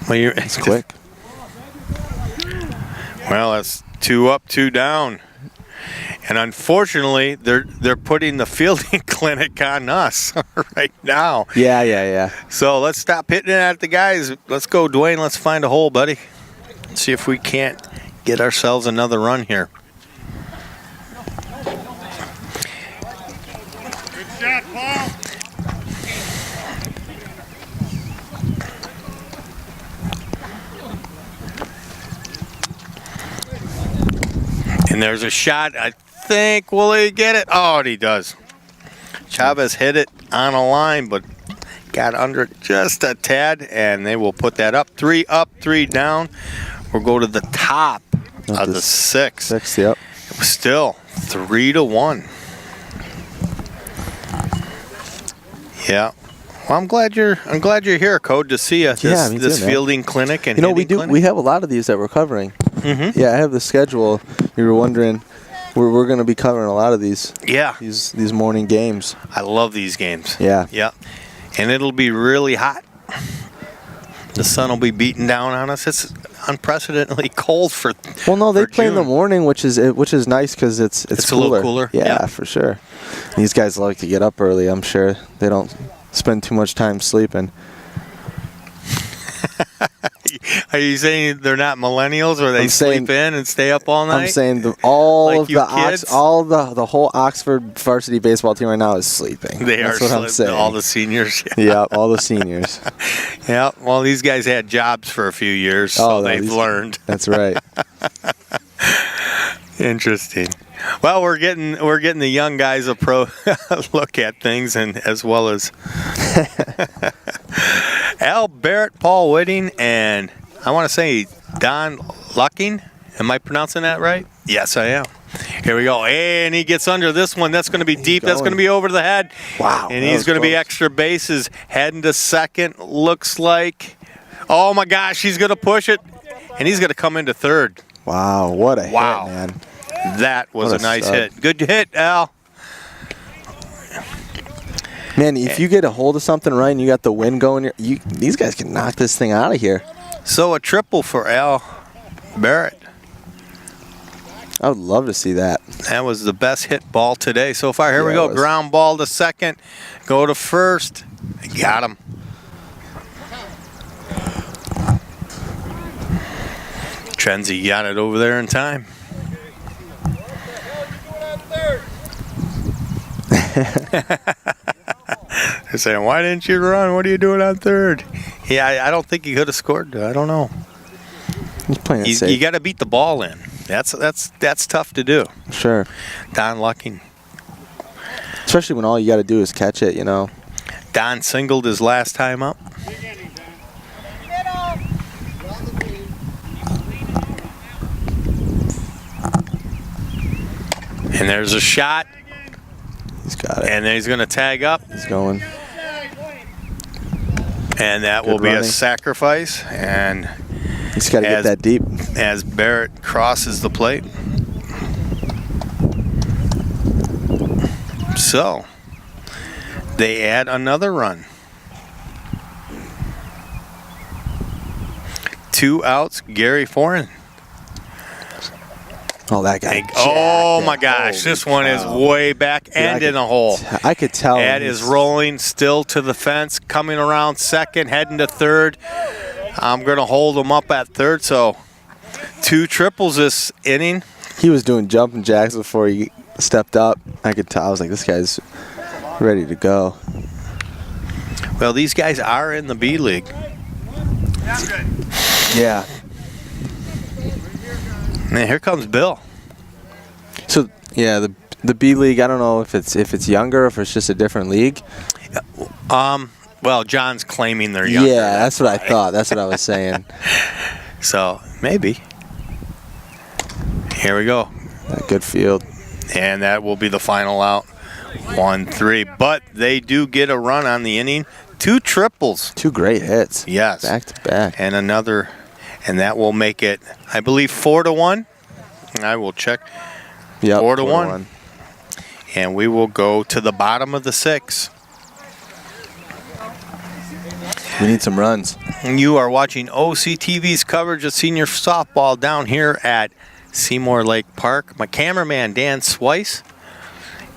Well, It's quick. Well, that's 2 up, 2 down. And unfortunately, they're putting the fielding clinic on us right now. Yeah. So let's stop hitting it at the guys. Let's go, Dwayne. Let's find a hole, buddy. See if we can't get ourselves another run here. Good shot, Paul. And there's a shot. I think, will he get it? Oh, he does. Chavez hit it on a line, but got under it just a tad, and they will put that up. 3 up, 3 down. We'll go to the top of the 6. 6, yep. Still 3-1. Yeah. Well, I'm glad you're here, Code, to see us Yeah, me too, this man. fielding clinic and You know, we hitting clinic. we have a lot of these that we're covering. Mm-hmm. Yeah, I have the schedule. You were wondering, we're going to be covering a lot of these Yeah, these morning games. I love these games. Yeah. Yeah, and it'll be really hot. The sun will be beating down on us. It's unprecedentedly cold for. Well, no, they for play in the June. morning, which is nice because it's It's a cooler. little cooler, Yeah, yeah. for sure. These guys like to get up early. I'm sure they don't spend too much time sleeping. Are you saying they're not millennials, or they I'm saying- sleep in and stay up all night? I'm saying all Like of you the kids? the whole Oxford varsity baseball team right now is sleeping. they That's are what I'm saying. all the seniors. Yeah, all the seniors. Yeah. Well, these guys had jobs for a few years, so Oh, no, they've these- learned. That's right. Interesting. Well, we're getting the young guys a look at things, and as well as Al Barrett, Paul Whitting, and I want to say Don Lucking. Am I pronouncing that right? Yes, I am. Here we go. And he gets under this one. That's going to be deep. That's going to be over the head. Wow, And that he's was going to be close. extra bases. Heading to second. Looks like. Oh my gosh, he's going to push it. And he's going to come into third. Wow, what a Wow. hit, man. That was What a a nice stud. hit. Good hit, Al. Man, if you get a hold of something right and you got the wind going, these guys can knock this thing out of here. So a triple for Al Barrett. I would love to see that. That was the best hit ball today so far. Here we Yeah, go. it was. Ground ball to second. Go to first. Got him. Trenzy got it over there in time. They're saying, why didn't you run? What are you doing on third? Yeah, I don't think he could have scored. I don't know. He's playing it You safe. got to beat the ball in. That's tough to do. Sure. Don Lucking. Especially when all you got to do is catch it, you know. Don singled his last time up. And there's a shot, He's got it. and then he's going to tag up, He's going. and that Good will be a running. sacrifice. And He's got to get As- that deep. as Barrett crosses the plate. So, they add another run. 2 outs, Gary Foran. Oh, that guy. Oh jacked my it. gosh, Holy this one is cow. way back Yeah, and in a hole. I could tell. Ed is rolling still to the fence, coming around second, heading to third. I'm going to hold him up at third, so 2 triples this inning. He was doing jumping jacks before he stepped up. I could tell. I was like, this guy's ready to go. Well, these guys are in the B League. Yeah. And here comes Bill. So yeah, the B League. I don't know if it's younger, or if it's just a different league. Well, John's claiming they're younger. Yeah, that's what I thought. That's what I was saying. So, maybe. Here we go. Good field. And that will be the final out. 1-3. But they do get a run on the inning. 2 triples. 2 great hits. Yes. Back to back. And another. And that will make it, I believe, 4-1. I will check. Yep. 4-1. And we will go to the bottom of the 6. We need some runs. You are watching OCTV's coverage of senior softball down here at Seymour Lake Park. My cameraman, Dan Swice,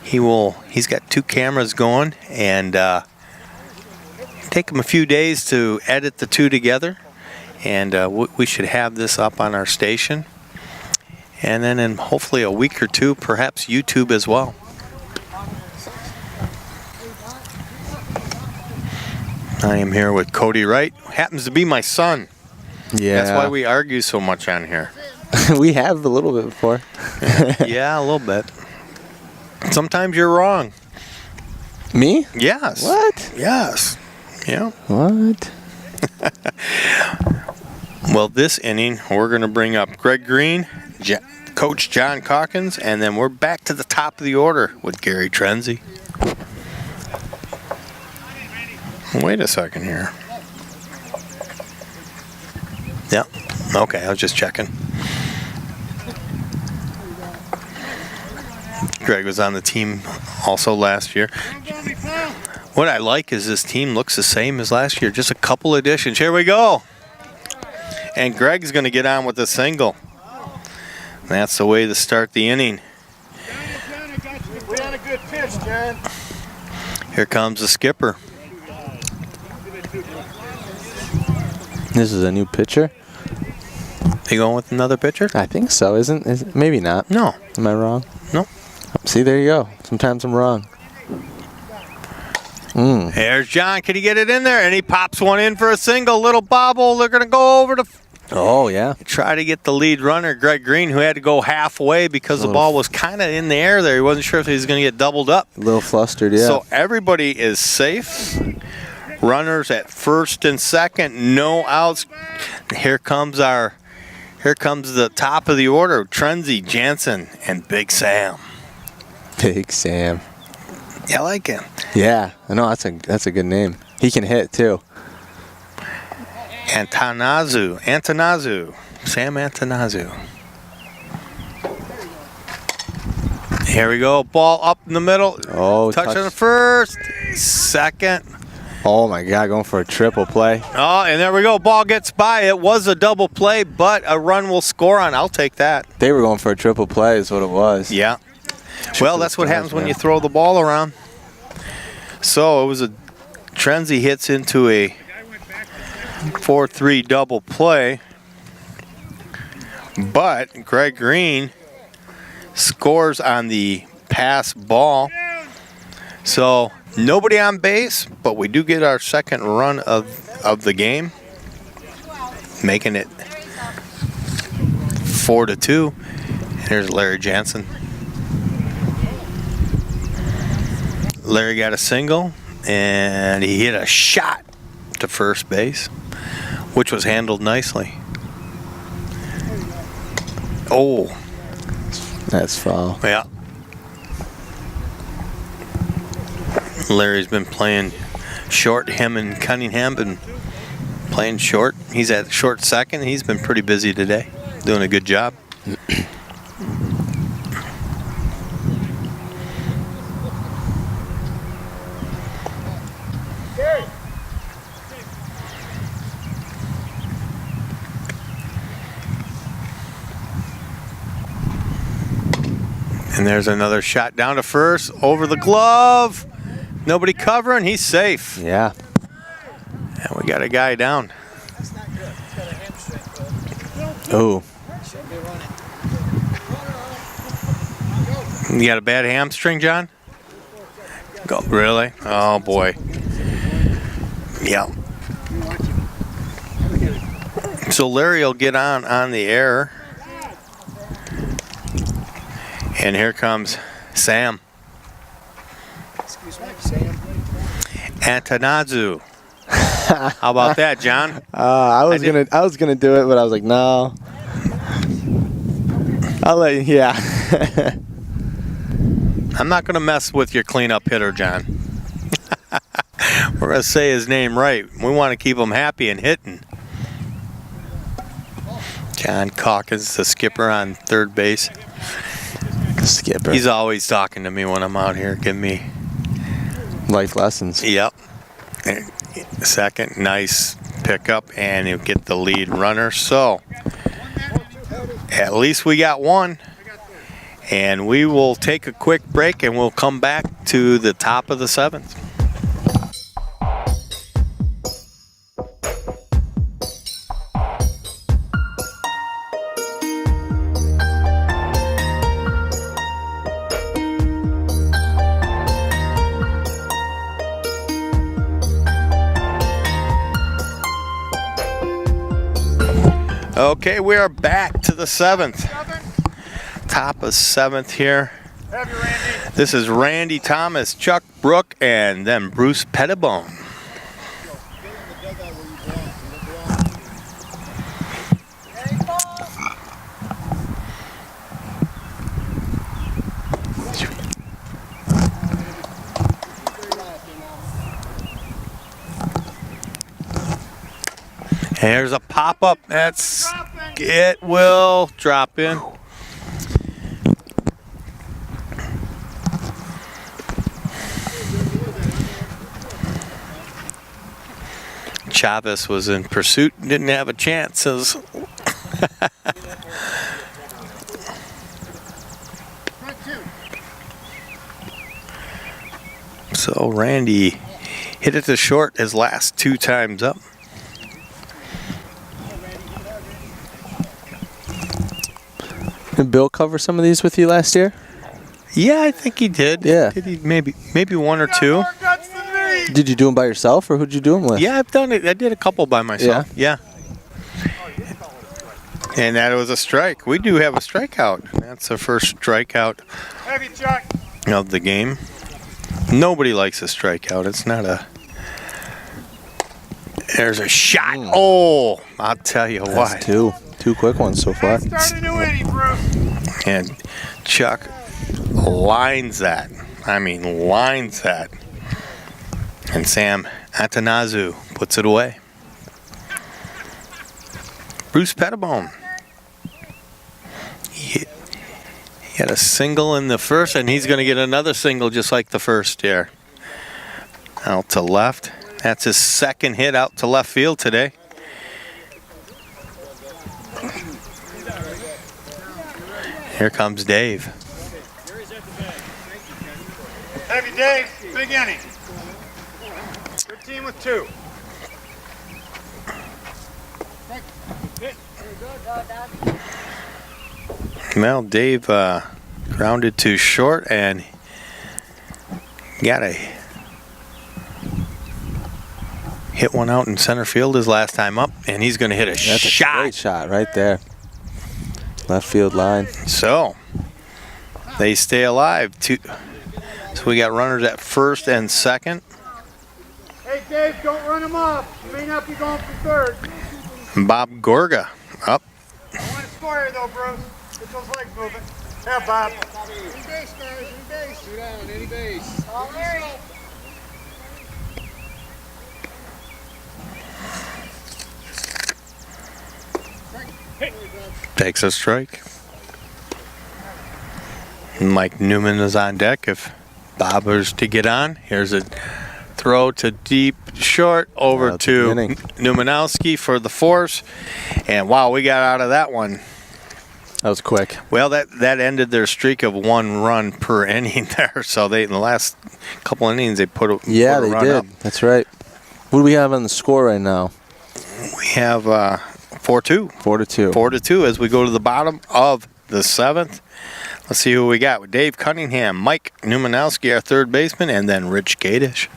he's got 2 cameras going, and take him a few days to edit the 2 together. And we should have this up on our station. And then in hopefully a week or two, perhaps YouTube as well. I am here with Cody Wright. Happens to be my son. Yeah. That's why we argue so much on here. we have a little bit before. Yeah, a little bit. Sometimes you're wrong. Me? Yes. What? Yes. Yeah. What? Well, this inning, we're going to bring up Greg Green, Coach John Calkins, and then we're back to the top of the order with Gary Trenzy. Wait a second here. Yep. Okay, I was just checking. Greg was on the team also last year. What I like is this team looks the same as last year, just a couple additions. Here we go. And Greg's going to get on with the single. That's the way to start the inning. We had a good pitch, John. Here comes the skipper. This is a new pitcher? You going with another pitcher? I think so, isn't maybe not. No. Am I wrong? No. See, there you go. Sometimes I'm wrong. There's John. Can he get it in there? And he pops one in for a single. Little bobble. They're going to go over to Oh, yeah. try to get the lead runner, Greg Green, who had to go halfway because the ball was kind of in the air there. He wasn't sure if he was going to get doubled up. A little flustered, yeah. So everybody is safe. Runners at first and second, no outs. Here comes the top of the order, Trenzy, Jansen, and Big Sam. Big Sam. Yeah, I like him. Yeah, I know that's a good name. He can hit too. Antanazu, Sam Antanazu. Here we go, ball up in the middle. Oh, touch on the first, second. Oh my God, going for a triple play. Oh, and there we go. Ball gets by. It was a double play, but a run will score on. I'll take that. They were going for a triple play is what it was. Yeah. Well, that's what happens when you throw the ball around. So it was a Trenzy hits into a 4-3 double play, but Greg Green scores on the pass ball. So nobody on base, but we do get our second run of the game, making it 4-2. Here's Larry Jansen. Larry got a single, and he hit a shot to first base, which was handled nicely. Oh. That's foul. Yeah. Larry's been playing short. Him and Cunningham been playing short. He's at short second. He's been pretty busy today, doing a good job. And there's another shot down to first, over the glove. Nobody covering, he's safe. Yeah. And we got a guy down. Oh. You got a bad hamstring, John? Go, really? Oh boy. Yeah. So Larry will get on the air. And here comes Sam. Excuse me, Sam. Antanazu. How about that, John? I was gonna do it, but I was like, no. I'll let you. Yeah. I'm not gonna mess with your cleanup hitter, John. We're gonna say his name right. We want to keep him happy and hitting. John Calkins, the skipper on third base. Skipper. He's always talking to me when I'm out here, giving me. Life lessons. Yep. Second, nice pickup, and he'll get the lead runner. So, at least we got one. And we will take a quick break, and we'll come back to the top of the seventh. Okay, we are back to the 7th. 7. Top of 7th here. Have you, Randy? This is Randy Thomas, Chuck Brook, and then Bruce Pettibone. Here's a pop-up. It will drop in. Chavez was in pursuit, didn't have a chance. So Randy hit it to short his last 2 times up. Did Bill cover some of these with you last year? Yeah, I think he did. Yeah. Did he? Maybe 1 or 2. More guts than me. Did you do them by yourself, or who'd you do them with? Yeah, I've done it. I did a couple by myself. Yeah. And that was a strike. We do have a strikeout. That's the first strikeout Have you, Chuck? of the game. Nobody likes a strikeout. It's not a. There's a shot. Oh, I'll tell you why. That's 2 quick ones so far. Start a new inning, Bruce. And Chuck lines that. I mean, lines that. And Sam Atanazu puts it away. Bruce Pettibone. He had a single in the first, and he's going to get another single just like the first here. Out to left. That's his second hit out to left field today. Here comes Dave. Have you, Dave? Big inning. Good team with 2. Well, Dave grounded to short and got a hit one out in center field his last time up, and he's going to hit a That's shot. a great shot right there. Left field line. So they stay alive. So we got runners at first and second. Hey, Dave, don't run him off. You may not be going for 3rd. Bob Gorga up. I want to score here, though, Bruce. Get those legs moving. Yeah, Bob. Any base, guys. Any base. Two down. Any base. All Larry. Takes a strike. Mike Newman is on deck if Bob is to get on. Here's a throw to deep short over That's to a good inning. Newmanowski for the force. And wow, we got out of that one. That was quick. Well, that ended their streak of 1 run per inning there. So they, in the last couple innings, they put a They run did. up. That's right. What do we have on the score right now? We have 4-2. 4-2. 4-2 as we go to the bottom of the 7th. Let's see who we got. With Dave Cunningham, Mike Newmanowski, our third baseman, and then Rich Gadish.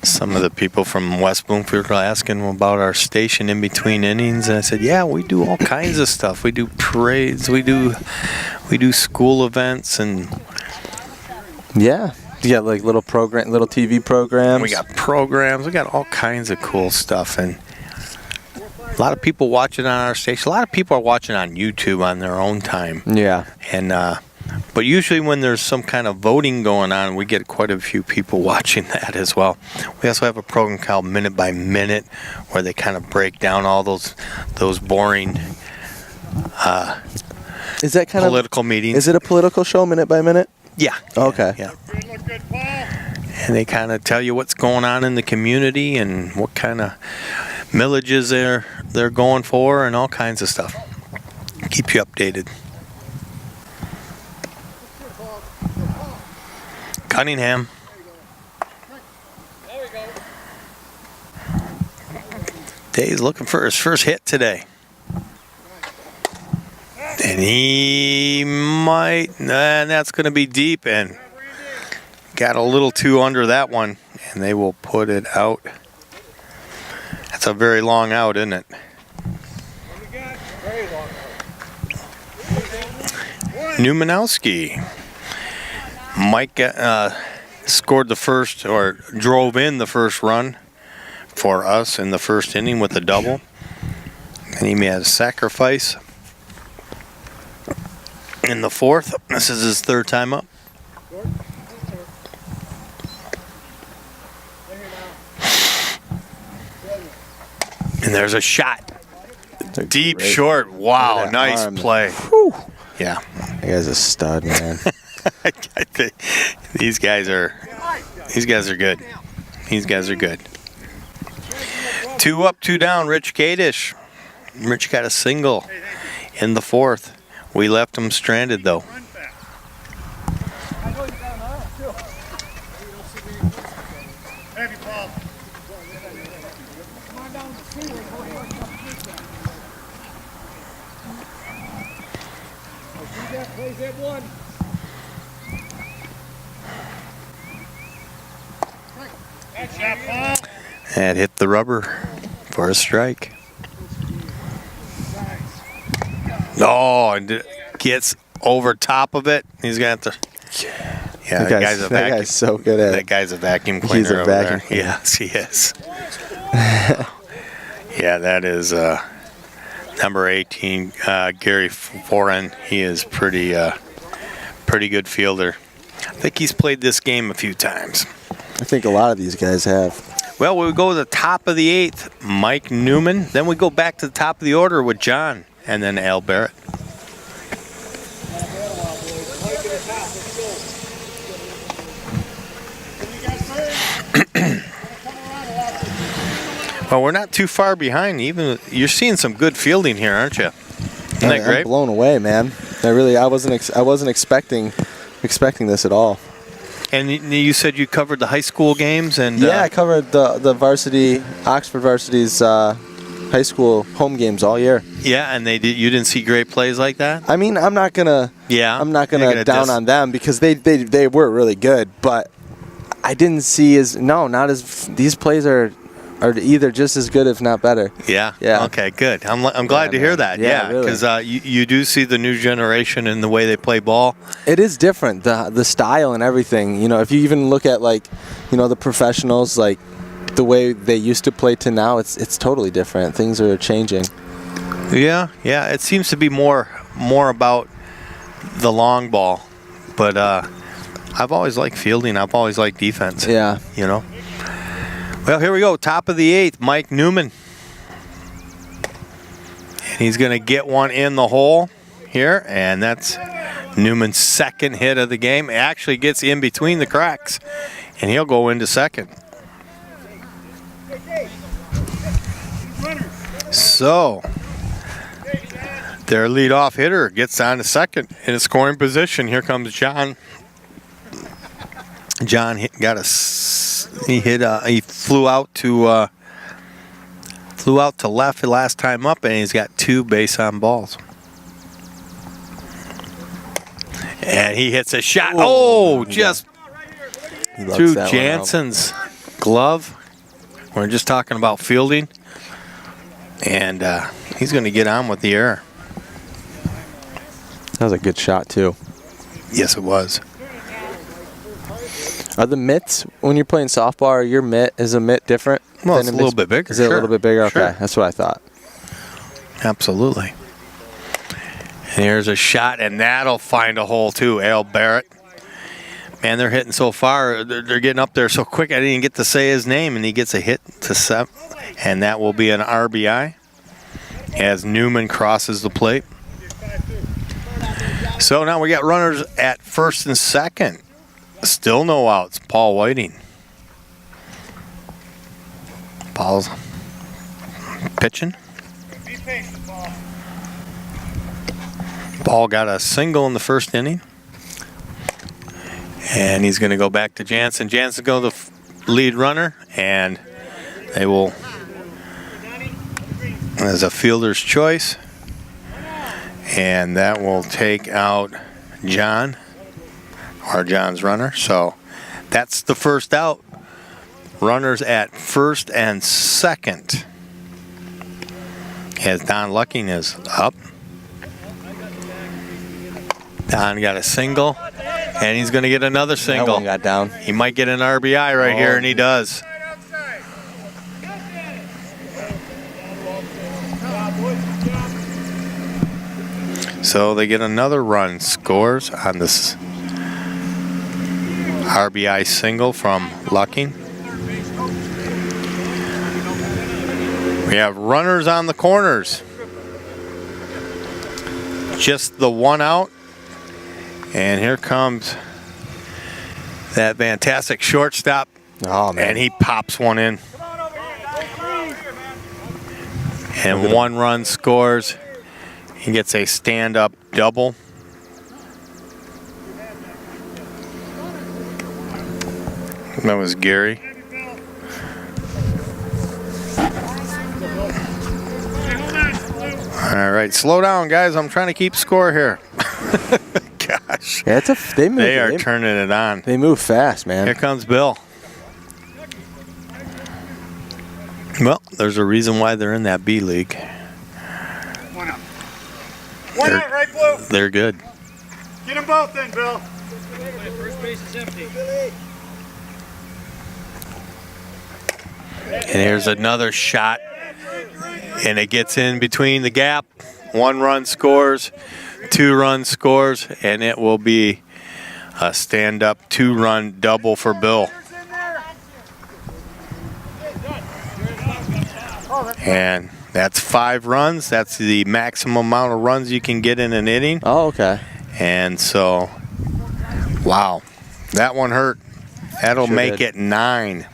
Some of the people from West Bloomfield were asking about our station in between innings, and I said, "Yeah, we do all kinds of stuff. We do parades, we do school events, and Yeah. You got like little TV programs. we got programs. We got all kinds of cool stuff, and a lot of people watching on our station. A lot of people are watching on YouTube on their own time, Yeah. and but usually when there's some kind of voting going on, we get quite a few people watching that as well. We also have a program called Minute by Minute, where they kind of break down all those boring Is that kind political meetings. Is it a political show, minute by minute? Yeah. Okay. Yeah. Good, look good, Paul. And they kind of tell you what's going on in the community and what kind of millages they're going for and all kinds of stuff. Keep you updated. Cunningham. There we go. Day's looking for his first hit today. And he might, and that's going to be deep, and got a little too under that one, and they will put it out. That's a very long out, isn't it? Newmanowski. Mike scored the first, or drove in the first run for us in the first inning with a double. And he made a sacrifice in the fourth. This is his third time up. And there's a shot. Deep short. Wow, nice play. Whew. Yeah. That guy's a stud, man. I think these guys are good. These guys are good. 2 up, 2 down, Rich Kadish. Rich got a single in the fourth. We left him stranded, though. And hit the rubber for a strike. Oh, and gets over top of it. He's got to. Yeah, that guy's so good at it. That guy's a vacuum cleaner. He's a vacuum cleaner. Yes, he is. Yeah, that is number 18, Gary Foran. He is pretty good fielder. I think he's played this game a few times. I think a lot of these guys have. Well, we go to the top of the 8th, Mike Newman. Then we go back to the top of the order with John, and then Al Barrett. Well, we're not too far behind. Even you're seeing some good fielding here, aren't you? Isn't that great? I'm blown away, man. I wasn't expecting this at all. And you said you covered the high school games, and yeah, I covered the varsity, Oxford varsity's high school home games all year. Yeah, and you didn't see great plays like that. I mean, I'm not gonna down on them because they were really good, but I didn't see these plays are either just as good, if not better. Yeah. Yeah. Okay, good. I'm glad to hear that. Yeah, because you do see the new generation and the way they play ball. It is different, the style and everything. You know, if you even look at the professionals, like the way they used to play to now, it's totally different. Things are changing. Yeah. It seems to be more about the long ball, but I've always liked fielding. I've always liked defense. Yeah. You know. Well, here we go. Top of the 8th, Mike Newman. And he's going to get one in the hole here, and that's Newman's second hit of the game. It actually gets in between the cracks, and he'll go into second. So, their leadoff hitter gets down to second in a scoring position. Here comes John. John he flew out to left the last time up, and he's got 2 base on balls. And he hits a shot. Oh, just through Jansen's glove. We're just talking about fielding, and he's going to get on with the error. That was a good shot too. Yes, it was. Are the mitts, when you're playing softball, is a mitt different? Well, it's a little bit bigger. Is it a little bit bigger? Okay, Sure. That's what I thought. Absolutely. And here's a shot, and that'll find a hole too, Al Barrett. Man, they're hitting so far. They're getting up there so quick, I didn't even get to say his name, and he gets a hit to 7. And that will be an RBI as Newman crosses the plate. So now we got runners at first and second. Still no outs. Paul Whiting. Paul's pitching. Paul got a single in the first inning. And he's going to go back to Jansen. Jansen go the lead runner, and they will as a fielder's choice. And that will take out John, or John's runner. So that's the first out. Runners at first and second. As Don Lucking is up. Don got a single, and he's going to get another That single. one got down. He might get an RBI right here, and he does. So they get another run, scores on this RBI single from Lucking. We have runners on the corners. Just the one out. And here comes that fantastic shortstop. Oh, man. And he pops one in. And one run scores. He gets a stand-up double. That was Gary. All right, slow down, guys. I'm trying to keep score here. Gosh. Yeah, they move. They are turning it on. They move fast, man. Here comes Bill. Well, there's a reason why they're in that B League. One up. One out, right, Blue? They're good. Get them both in, Bill. First base is empty. And here's another shot. And it gets in between the gap. 1 run scores, 2 run scores, and it will be a stand-up 2-run double for Bill. And that's 5 runs. That's the maximum amount of runs you can get in an inning. Oh, okay. And so, wow, that one hurt. That'll Sure make did. it 9.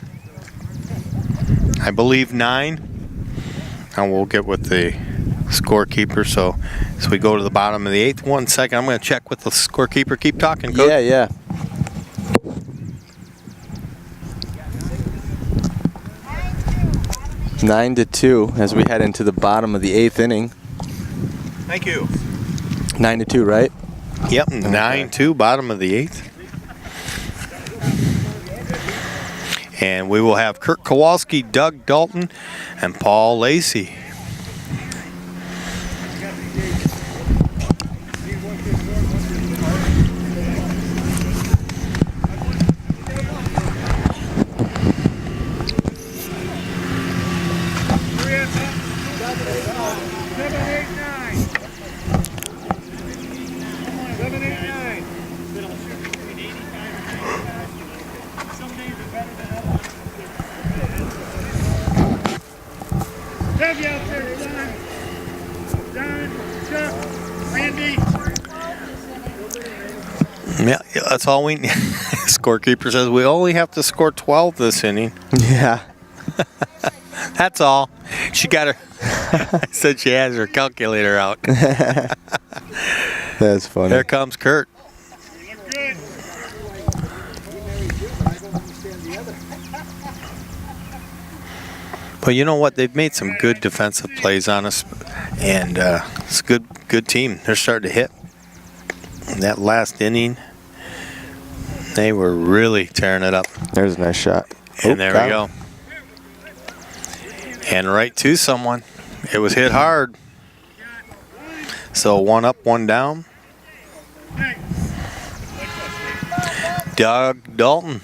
I believe 9. And we'll get with the scorekeeper. So we go to the bottom of the 8th. 1 second. I'm going to check with the scorekeeper. Keep talking, Coach. Yeah. 9-2 as we head into the bottom of the 8th inning. Thank you. 9-2, right? Yep, 9-2, bottom of the 8th. And we will have Kurt Kowalski, Doug Dalton, and Paul Lacey. Heavy out there, Don, Chuck, Randy. Yeah, that's all we need. Scorekeeper says we only have to score 12 this inning. Yeah. That's all. She got her. I said she has her calculator out. That's funny. There comes Kurt. You look good. But you know what? They've made some good defensive plays on us, and it's a good team. They're starting to hit. In that last inning, they were really tearing it up. There's a nice shot. And there we go. And right to someone. It was hit hard. So 1 up, 1 down. Doug Dalton.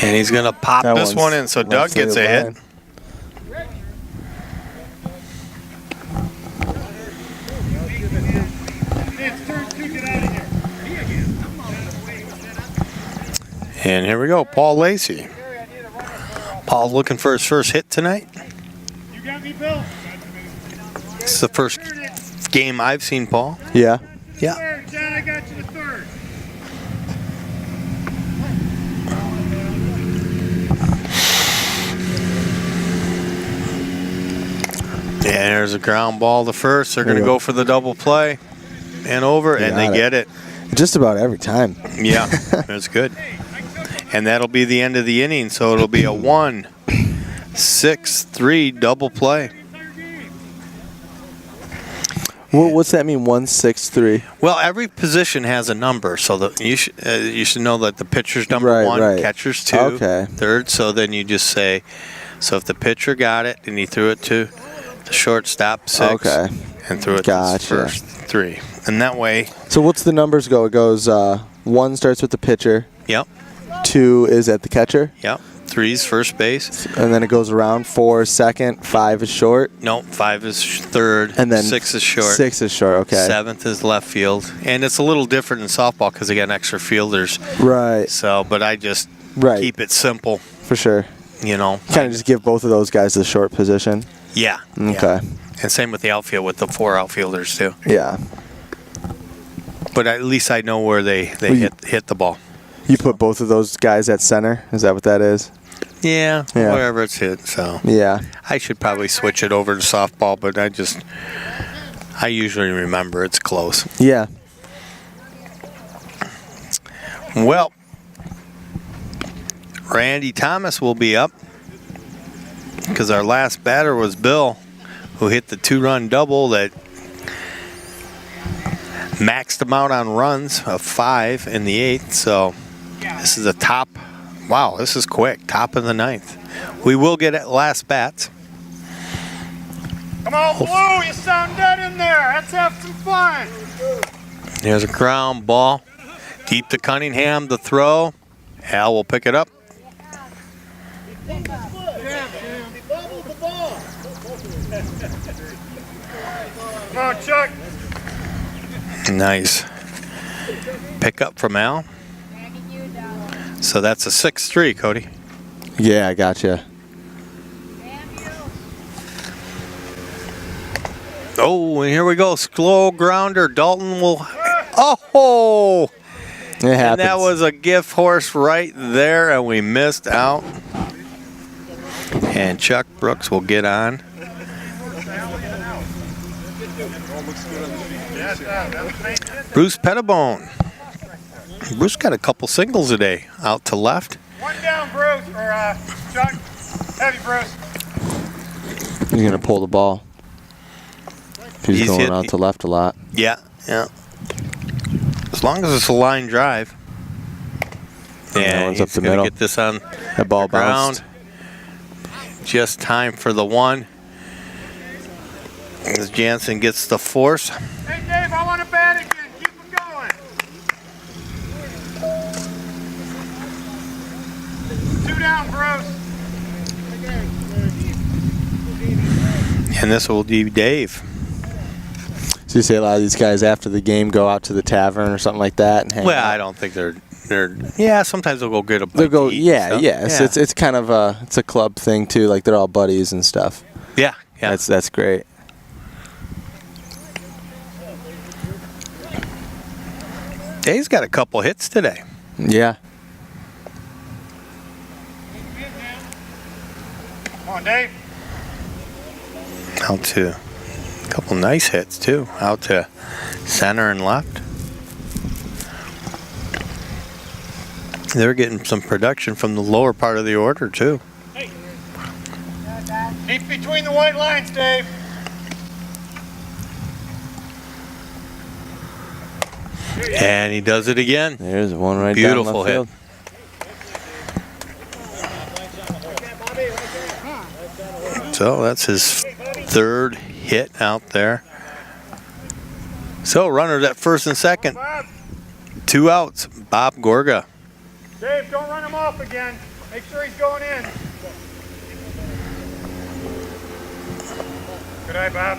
And he's going to pop That this one's one in, so Doug left gets a field hit. line. It's turn 2, get out of here. And here we go, Paul Lacey. Paul's looking for his first hit tonight. You got me, Bill? It's the first game I've seen Paul. Yeah. Yeah. Third, John, I got you the third. There's a ground ball to first. They're going to There you go for the double play and over, and they got get it. Just about every time. Yeah, that's good. And that'll be the end of the inning, so it'll be a 1-6-3 double play. What's that mean? 1-6-3. Well, every position has a number, so that you should know that the pitcher's number Right, 1, right. catcher's 2, Okay. third. So then you just say, so if the pitcher got it and he threw it to the shortstop 6, Okay. and threw it Gotcha. to the first 3, and that way, So what's the numbers go? It goes 1 starts with the pitcher, yep, 2 is at the catcher, 3's first base. and then it goes around 4 is second, 5 is short, No, 5 is third, and then 6 is short. 6 is short. Okay. 7th is left field, and it's a little different in softball because they got extra fielders. Right. So, but I just Right. keep it simple, For sure. you know. Kind of just give both of those guys the short position. Yeah. Okay. And same with the outfield with the 4 outfielders too. Yeah. But at least I know where they Well, you- hit the ball. You put both of those guys at center. Is that what that is? Yeah, Yeah. wherever it's hit. So Yeah. I should probably switch it over to softball, but I usually remember it's close. Yeah. Well, Randy Thomas will be up because our last batter was Bill, who hit the 2-run double that maxed him out on runs of 5 in the 8th. So this is a top. Wow, this is quick. Top of the 9th. We will get at last bats. Come on, Blue, you sound dead in there. Let's have some fun. There's a ground ball. Deep to Cunningham, the throw. Al will pick it up. Come on, Chuck. Nice. Pick up from Al. So that's a 6-3, Cody. Yeah, I gotcha. Oh, and here we go. Slow grounder. Dalton will. Oh! It happens. And that was a gift horse right there, and we missed out. And Chuck Brooks will get on. Bruce Pettibone. Bruce got a couple singles today. Out to left. One down, Bruce, or Chuck. Heavy, Bruce. He's going to pull the ball. He's going hit- out to left a lot. Yeah. As long as it's a line drive. Yeah, one's he's up the gonna middle. get this on That ball the ground. bounced. Just time for the 1. As Jansen gets the force. Hey, Dave, I want to bat again. Keep them going. 2 down, Bruce. And this will be Dave. So you say a lot of these guys after the game go out to the tavern or something like that and hang Well, out? I don't think they're. Yeah, sometimes they'll go get a bite They'll go, to eat and yeah, stuff. yeah. So it's kind of it's a club thing too. Like they're all buddies and stuff. Yeah. That's great. Dave's got a couple hits today. Yeah. Come on, Dave. Out to a couple nice hits too. Out to center and left. They're getting some production from the lower part of the order too. Keep between the white lines, Dave. And he does it again. There's one right Beautiful down left hit. field. So that's his 3rd hit out there. So runners at first and second. 2 outs. Bob Gorga. Dave, don't run him off again. Make sure he's going in. Good eye, Bob.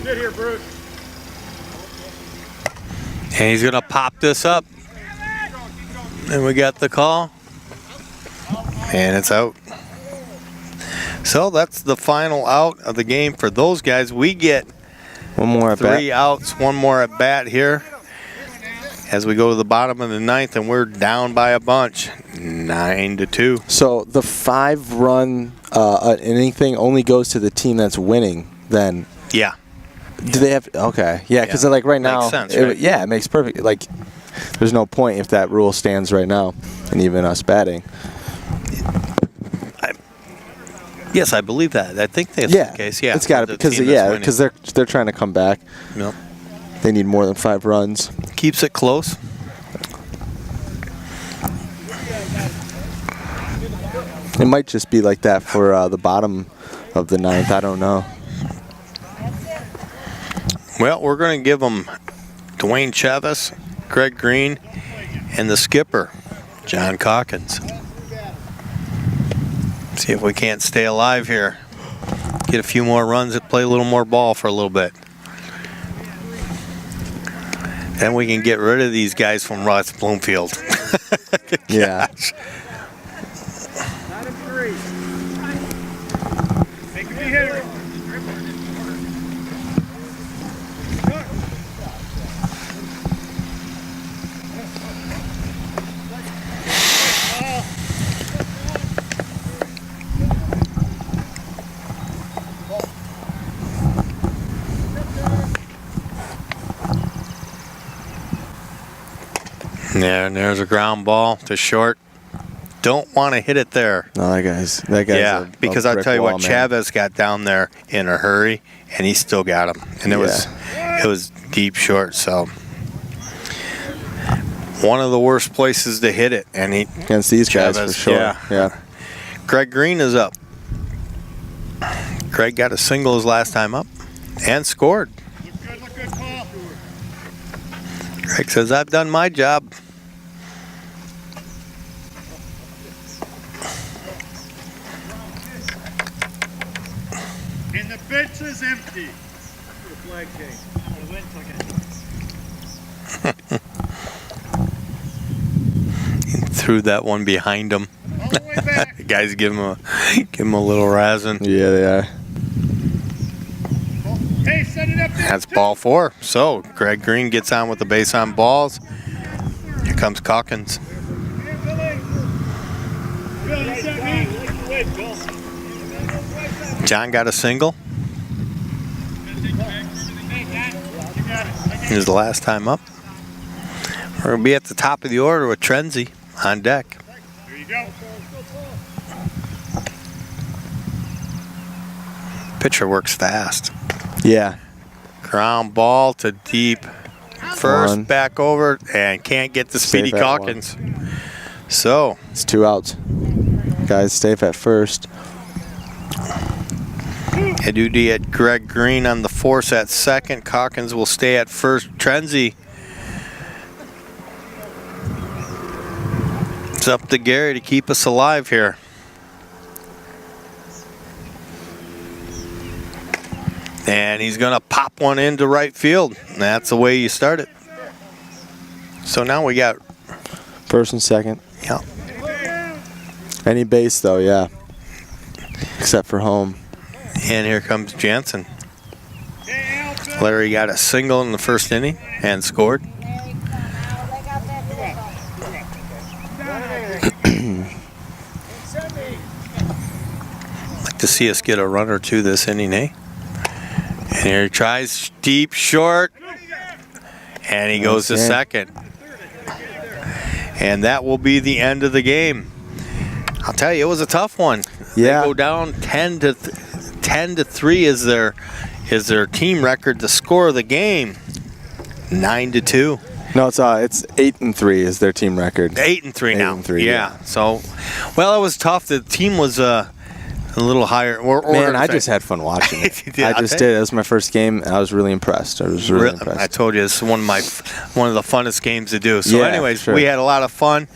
Sit here, Bruce. And he's going to pop this up. And we got the call. And it's out. So that's the final out of the game for those guys. We get One more at 3 bat. outs, 1 more at bat here. as we go to the bottom of the ninth, and we're down by a bunch, 9-2. So the 5-run anything only goes to the team that's winning. Then Yeah. do they have? Okay, yeah, because Yeah. like right now, Makes sense, right? yeah, it makes perfect. Like, there's no point if that rule stands right now, and even us batting. Yes, I believe that. I think that's Yeah, the case. Yeah, it's got to the because team that's winning. they're trying to come back. Yep. They need more than 5 runs. Keeps it close. It might just be like that for the bottom of the ninth. I don't know. Well, we're going to give them Dwayne Chavis, Greg Green, and the skipper, John Calkins. See if we can't stay alive here. Get a few more runs and play a little more ball for a little bit. Then we can get rid of these guys from Ross Bloomfield. Yeah. Not a 3. Make me hitter. Yeah, and there's a ground ball to short. Don't want to hit it there. No, that guy's Yeah, because I'll brick tell you wall, what, man. Chavez got down there in a hurry, and he still got him. And it was deep short, so one of the worst places to hit it. And he, against these guys Chavez, for sure. yeah. Greg Green is up. Greg got a single his last time up and scored. Look good, Paul. Greg says, I've done my job. And the bench is empty. For the flag change. The wind took it. Threw that one behind him. All the way back. The guys give him a little razzing. Yeah, they are. Hey, set it up there. That's ball 4. So Greg Green gets on with the base on balls. Here comes Calkins. Hey, Billy. Bill, you set me. Bill. John got a single. This is the last time up. We're going to be at the top of the order with Trenzy on deck. There you go. Pitcher works fast. Yeah. Ground ball to deep. First, One. back over, and can't get the Speedy Safe at Calkins. So, It's 2 outs. Guys safe at first. a duty at Greg Green on the force at second. Calkins will stay at first. Trenzy. It's up to Gary to keep us alive here. And he's going to pop one into right field. That's the way you start it. So now we got, First and second. yeah, Any base though, yeah. Except for home. and here comes Jansen. Larry got a single in the first inning and scored. Like to see us get a run or two this inning, eh? And here he tries deep short, and he goes to Okay. second. And that will be the end of the game. I'll tell you, it was a tough one. Yeah. They go down 10-3 is their team record. The score of the game, 9-2. No, it's 8-3 is their team record. 8-3 now. 8-3, yeah. So, well, it was tough. The team was a little higher. Man, I just had fun watching it. Yeah, I just did. It was my first game, and I was really impressed. I was really impressed. I told you, it's one of the funnest games to do. So, Yeah, anyways, sure. we had a lot of fun,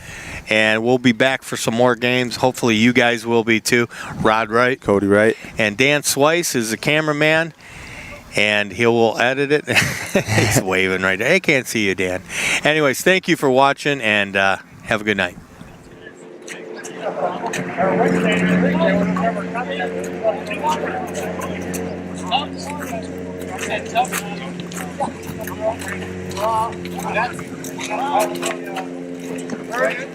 and we'll be back for some more games. Hopefully, you guys will be too. Rod Wright Cody Wright. and Dan Swice is the cameraman, and he will edit it. He's waving right there. I can't see you, Dan. Anyways, thank you for watching, and have a good night. That's Very good.